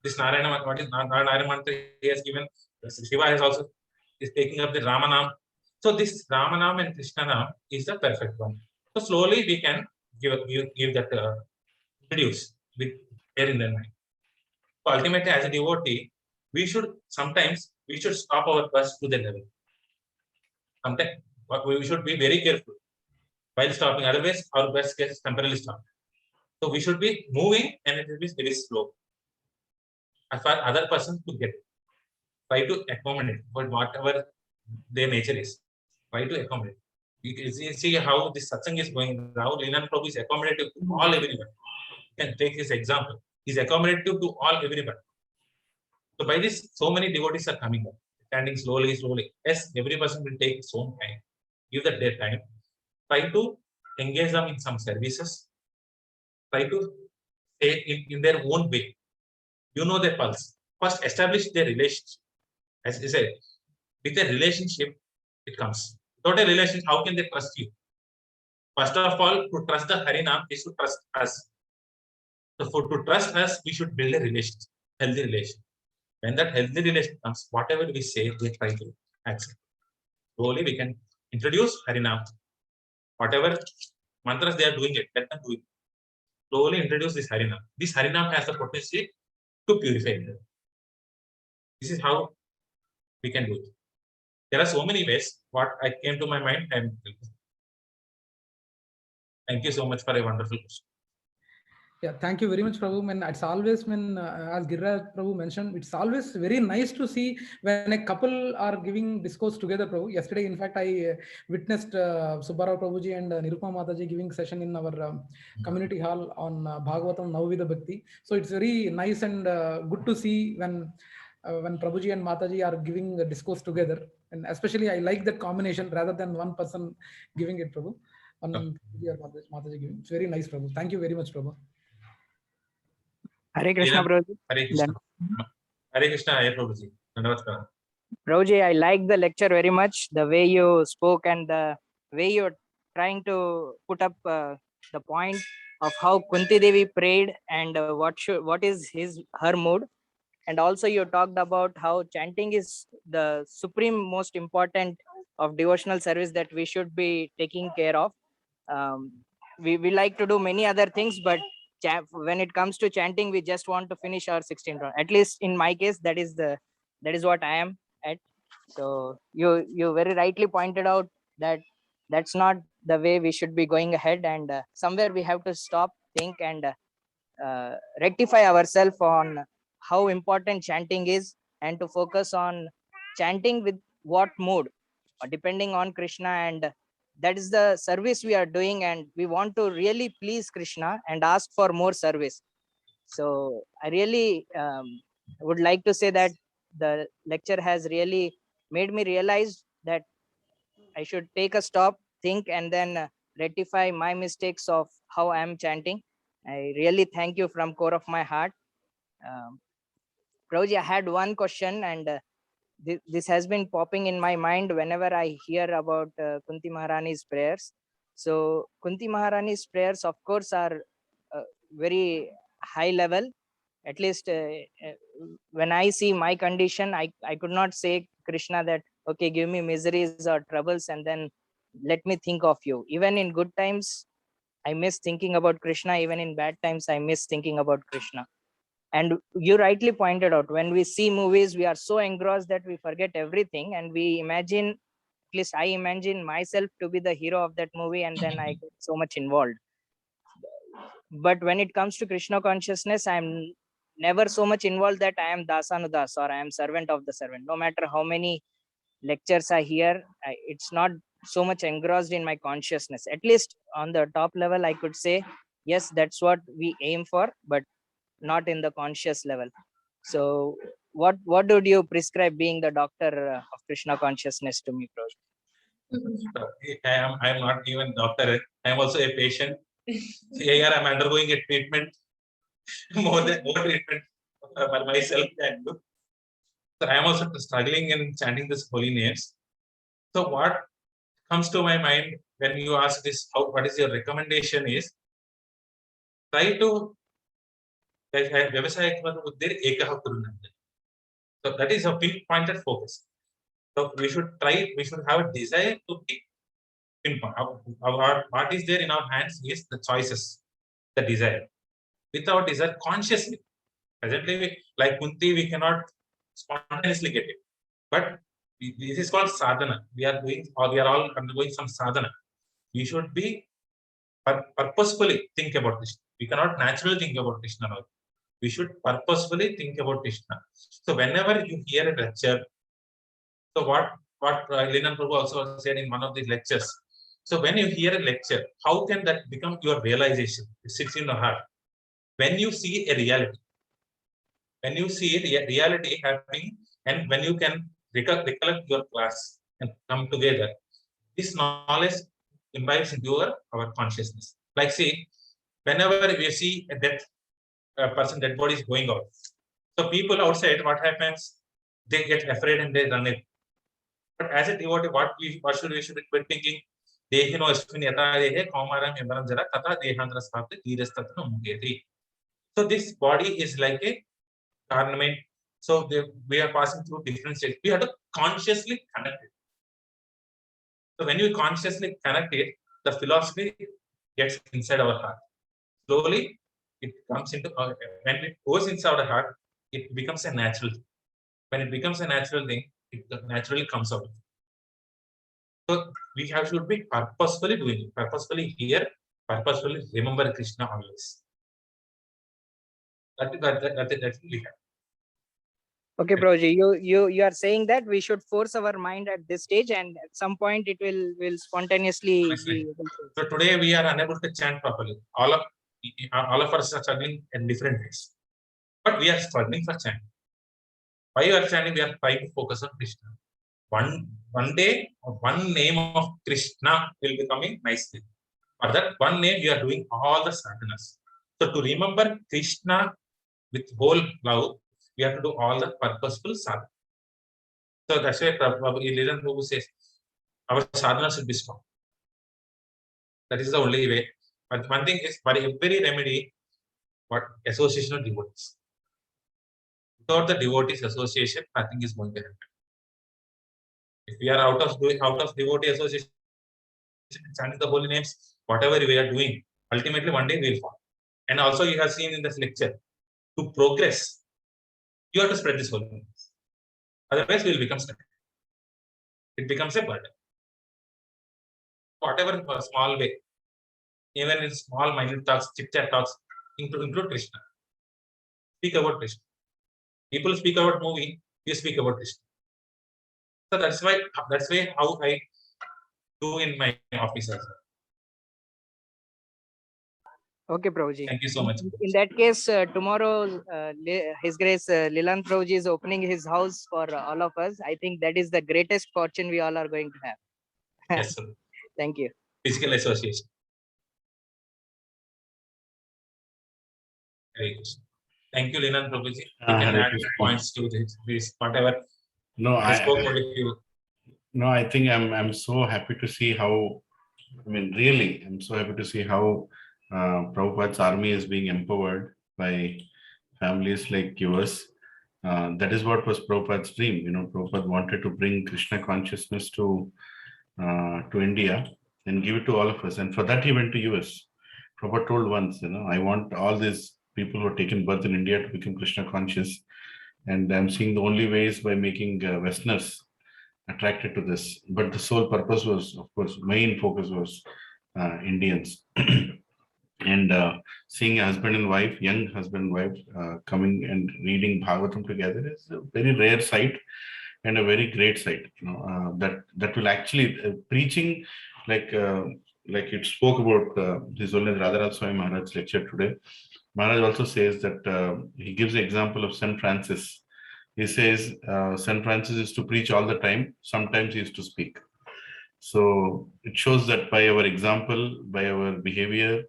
This Narayana mantra, what is Narayana mantra he has given? Shiva has also is taking up the Ramanam. So this Ramanam and Krishna Nam is the perfect one. So slowly we can give that introduce with care in their mind. So ultimately, as a devotee, we should stop our bus to the level. Sometimes we should be very careful while stopping. Otherwise, our bus gets temporarily stopped. So we should be moving and it will be very slow. As far as other persons to get, try to accommodate, but whatever their nature is, try to accommodate. You see how this satsang is going. How Lilananda Prabhu is accommodative to all everyone. You can take his example. He's accommodative to all everyone. So by this, so many devotees are coming up, standing slowly. Yes, every person will take his own time. Give that their time. Try to engage them in some services. Try to stay in their own way. You know their pulse. First, establish their relationship. As I said, with a relationship, it comes. Without a relationship, how can they trust you? First of all, to trust the Harinam, they should trust us. So to trust us, we should build a relationship, healthy relation. When that healthy relation comes, whatever we say, we try to accept. Slowly, we can introduce Harinam. Whatever mantras they are doing it, let them do it. Slowly introduce this Harinam. This Harinam has the potential to purify them. This is how we can do it. There are so many ways. What I came to my mind, and thank you so much for a wonderful question. Yeah, thank you very much, Prabhu. And it's always when, as Giriraj Prabhu mentioned, it's always very nice to see when a couple are giving discourse together, Prabhu. Yesterday, in fact, I witnessed Subbarao Prabhuji and Nirupama Mataji giving session in our community hall on Bhagavatam Navavida Bhakti. So it's very nice and good to see when Prabhuji and Mataji are giving a discourse together. And especially, I like that combination rather than one person giving it, Prabhu. One Mataji giving. It's very nice, Prabhu. Thank you very much, Prabhu. Hare Krishna, Prabhuji. Hare Krishna. Hare Krishna, Hare Prabhuji. Namaskar. Prabhuji, I like the lecture very much. The way you spoke and the way you're trying to put up the point of how Kunti Devi prayed and what is her mood. And also you talked about how chanting is the supreme most important of devotional service that we should be taking care of. We like to do many other things, but when it comes to chanting, we just want to finish our 16 round. At least in my case, that is what I am at. So you very rightly pointed out that that's not the way we should be going ahead, and somewhere we have to stop, think, and rectify ourselves on how important chanting is, and to focus on chanting with what mood, depending on Krishna, and that is the service we are doing, and we want to really please Krishna and ask for more service. So I really would like to say that the lecture has really made me realize that I should take a stop, think, and then rectify my mistakes of how I am chanting. I really thank you from core of my heart. Prabhuji, I had one question, and this has been popping in my mind whenever I hear about Kunti Maharani's prayers. So Kunti Maharani's prayers, of course, are very high level. At least when I see my condition, I could not say Krishna that, okay, give me miseries or troubles and then let me think of you. Even in good times, I miss thinking about Krishna. Even in bad times, I miss thinking about Krishna. And you rightly pointed out, when we see movies, we are so engrossed that we forget everything, and we imagine, at least I imagine myself to be the hero of that movie, and then I get so much involved. But when it comes to Krishna consciousness, I'm never so much involved that I am Dasanudas or I am servant of the servant. No matter how many lectures I hear, it's not so much engrossed in my consciousness. At least on the top level, I could say, yes, that's what we aim for, but not in the conscious level. So what would you prescribe being the doctor of Krishna consciousness to me, Prabhuji? I am not even doctor. I am also a patient. Here I am undergoing a treatment, more treatment for myself than you. So I am also struggling in chanting this holy names. So what comes to my mind when you ask this, what is your recommendation is, try to so that is a pinpointed focus. So we should have a desire to pinpoint. What is there in our hands is the choices, the desire. Without desire, consciously. Presently, like Kunti, we cannot spontaneously get it. But this is called sadhana. We are all undergoing some sadhana. We should be purposefully think about this. We cannot naturally think about Krishna. We should purposefully think about Krishna. So whenever you hear a lecture, so what Lilananda Prabhu also said in one of these lectures. So when you hear a lecture, how can that become your realization? It sits in your heart. When you see a reality, when you see a reality happening, and when you can recollect your class and come together, this knowledge imbibes into our consciousness. Like see, whenever we see a death dead body is going out, so people outside, what happens? They get afraid and they run it. But as a devotee, what should we be thinking? Dehino asmin yata dehe kaumaram yamaram jara tata dehandra stapte dhirastatna mugeti. So this body is like a garment. So we are passing through different stages. We have to consciously connect it. So when you consciously connect it, the philosophy gets inside our heart. Slowly, it comes into when it goes inside our heart, it becomes a natural thing. When it becomes a natural thing, it naturally comes out. So we should be purposefully doing it, purposefully here, purposefully remember Krishna always. That will be happy. Okay, Prabhuji, you are saying that we should force our mind at this stage, and at some point it will spontaneously be able to. So today we are unable to chant properly. All of us are struggling in different ways, but we are struggling for chanting. Why you are chanting? We are trying to focus on Krishna. One day, one name of Krishna will become a nice thing. For that one name, you are doing all the sadhanas. So to remember Krishna with whole love, we have to do all the purposeful sadhana. So that's why Lilananda Prabhu says, our sadhana should be strong. That is the only way. But one thing is, for every remedy, what association of devotees. Without the devotees association, nothing is going to happen. If we are out of devotee association, chanting the holy names, whatever we are doing, ultimately one day we will fall. And also you have seen in this lecture, to progress, you have to spread this holy names. Otherwise, we will become stuck. It becomes a burden. Whatever small way, even in small minute talks, chit-chat talks, include Krishna. Speak about Krishna. People speak about movie, you speak about Krishna. So that's why how I do in my office also. Okay, Prabhuji. Thank you so much. In that case, tomorrow, His Grace Lilananda Prabhuji is opening his house for all of us. I think that is the greatest fortune we all are going to have. Yes, sir. Thank you. Physical association. Very good. Thank you, Lilananda Prabhuji. You can add points to this whatever. No, I think I'm so happy to see how. I mean, really, I'm so happy to see how Prabhupada's army is being empowered by families like yours. That is what was Prabhupada's dream. Prabhupada wanted to bring Krishna consciousness to India and give it to all of us. And for that, he went to US. Prabhupada told once, I want all these people who are taken birth in India to become Krishna conscious. And I'm seeing the only way is by making Westerners attracted to this. But the sole purpose was, of course, main focus was Indians. And seeing a husband and wife, young husband and wife, coming and reading Bhagavatam together is a very rare sight and a very great sight. That will actually preaching like it spoke about His Holiness Radharaj Swami Maharaj's lecture today. Maharaj also says that he gives the example of St. Francis. He says St. Francis is to preach all the time. Sometimes he is to speak. So it shows that by our example, by our behavior,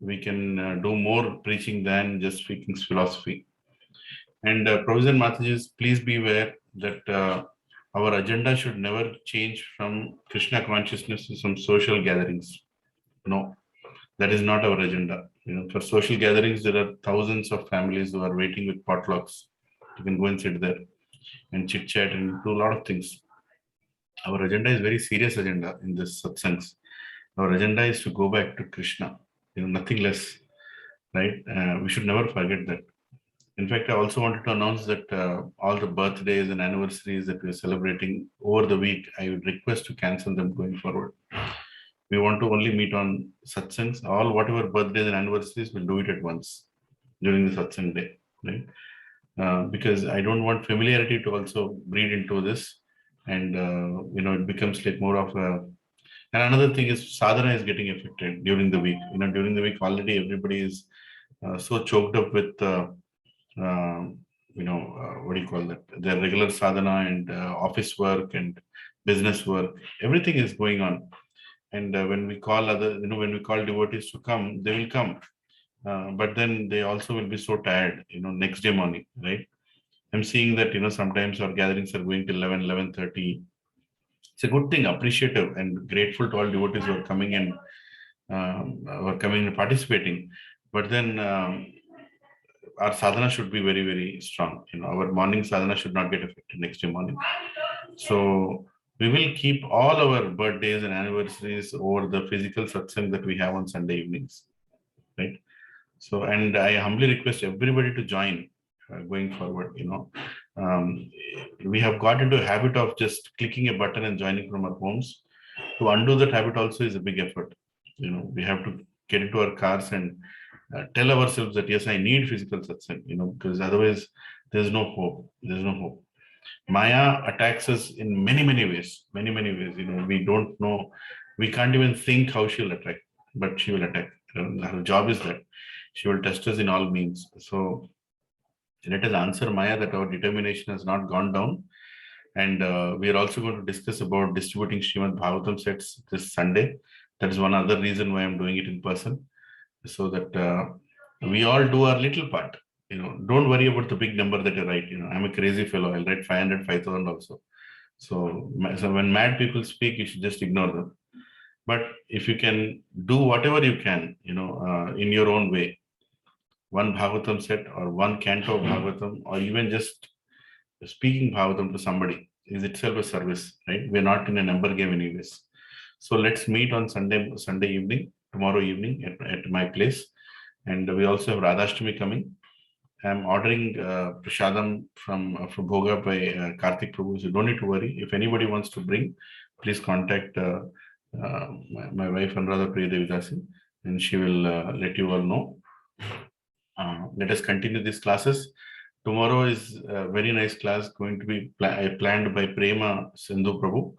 we can do more preaching than just speaking philosophy. And Provision Mataji, please be aware that our agenda should never change from Krishna consciousness to some social gatherings. No, that is not our agenda. For social gatherings, there are thousands of families who are waiting with potlucks. You can go and sit there and chit chat and do a lot of things. Our agenda is very serious agenda in this satsangs. Our agenda is to go back to Krishna, nothing less, right? We should never forget that. In fact, I also wanted to announce that all the birthdays and anniversaries that we're celebrating over the week, I would request to cancel them going forward. We want to only meet on satsangs. Whatever birthdays and anniversaries, we'll do it at once during the satsang day, right? Because I don't want familiarity to also breed into this, and it becomes like more of a. And another thing is sadhana is getting affected during the week. During the week already everybody is so choked up with what do you call that? Their regular sadhana and office work and business work. Everything is going on, and when we call when we call devotees to come, they will come. But then they also will be so tired, next day morning, right? I'm seeing that, sometimes our gatherings are going till 11:30. It's a good thing, appreciative and grateful to all devotees who are coming and participating. But then our sadhana should be very, very strong. Our morning sadhana should not get affected next day morning. So we will keep all our birthdays and anniversaries over the physical satsang that we have on Sunday evenings, right? So, and I humbly request everybody to join going forward. We have got into a habit of just clicking a button and joining from our homes. To undo that habit also is a big effort. We have to get into our cars and tell ourselves that yes, I need physical satsang, because otherwise there's no hope. There's no hope. Maya attacks us in many ways. We don't know. We can't even think how she'll attack, but she will attack. Her job is that she will test us in all means. So let us answer Maya that our determination has not gone down. And we are also going to discuss about distributing Srimad Bhagavatam sets this Sunday. That is one other reason why I'm doing it in person, so that we all do our little part. Don't worry about the big number that you write. I'm a crazy fellow. I'll write 500, 5,000 also. So when mad people speak, you should just ignore them. But if you can do whatever you can, in your own way, one Bhagavatam set or one canto of Bhagavatam, or even just speaking Bhagavatam to somebody is itself a service, right? We're not in a number game anyways. So let's meet on Sunday evening, tomorrow evening at my place. And we also have Radhashtami coming. I'm ordering prasadam from Bhoga by Karthik Prabhu. So don't need to worry. If anybody wants to bring, please contact my wife Anuradha Priyadevidasi, and she will let you all know. Let us continue these classes. Tomorrow is a very nice class going to be planned by Prema Sindhu Prabhu.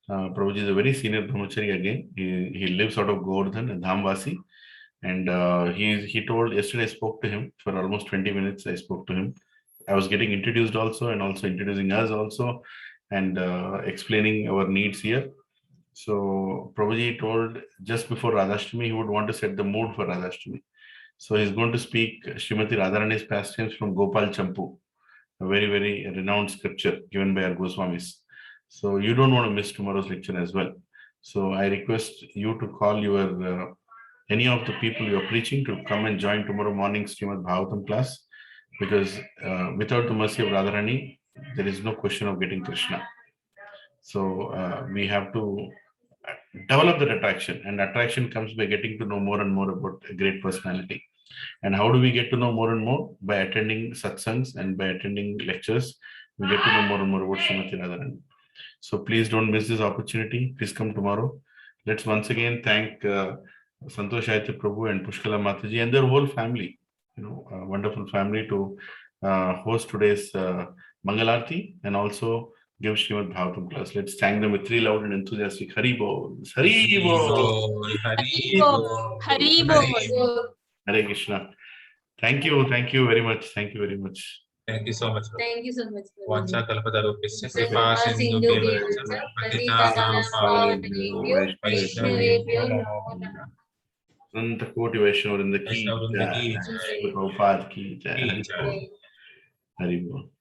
Prabhuji is a very senior brahmachari again. He lives out of Govardhan and Dhamvasi. And he told, yesterday I spoke to him for almost 20 minutes. I spoke to him. I was getting introduced also, and also introducing us also, and explaining our needs here. So Prabhuji told just before Radhashtami, he would want to set the mood for Radhashtami. So he's going to speak Srimati Radharani's pastimes from Gopal Champu, a very, very renowned scripture given by our Goswamis. So you don't want to miss tomorrow's lecture as well. So I request you to call your any of the people you are preaching to come and join tomorrow morning Srimad Bhagavatam class, because without the mercy of Radharani, there is no question of getting Krishna. So we have to develop that attraction, and attraction comes by getting to know more and more about a great personality. And how do we get to know more and more? By attending satsangs and by attending lectures, we get to know more and more about Srimati Radharani. So please don't miss this opportunity. Please come tomorrow. Let's once again thank Santosh Aditya Prabhu and Pushkala Mataji and their whole family, a wonderful family, to host today's Mangalarti and also give Srimad Bhagavatam class. Let's thank them with 3 loud and enthusiastic Hari Bol. Hari Bol. Hari Bol. Hari Bol. Hare Krishna. Thank you very much. Thank you very much. Thank you so much. Thank you so much. Vancha kalpatarubhyasya Kripa sindhubhyascha patitanam pavanebhyo Vaishnavebhyo namo namo namah. Santa Koti Vaishnavavrinda ki Vaishnavavrinda ki jai. jai. Prabhupada ki jai. Ki jai. Hari Bol.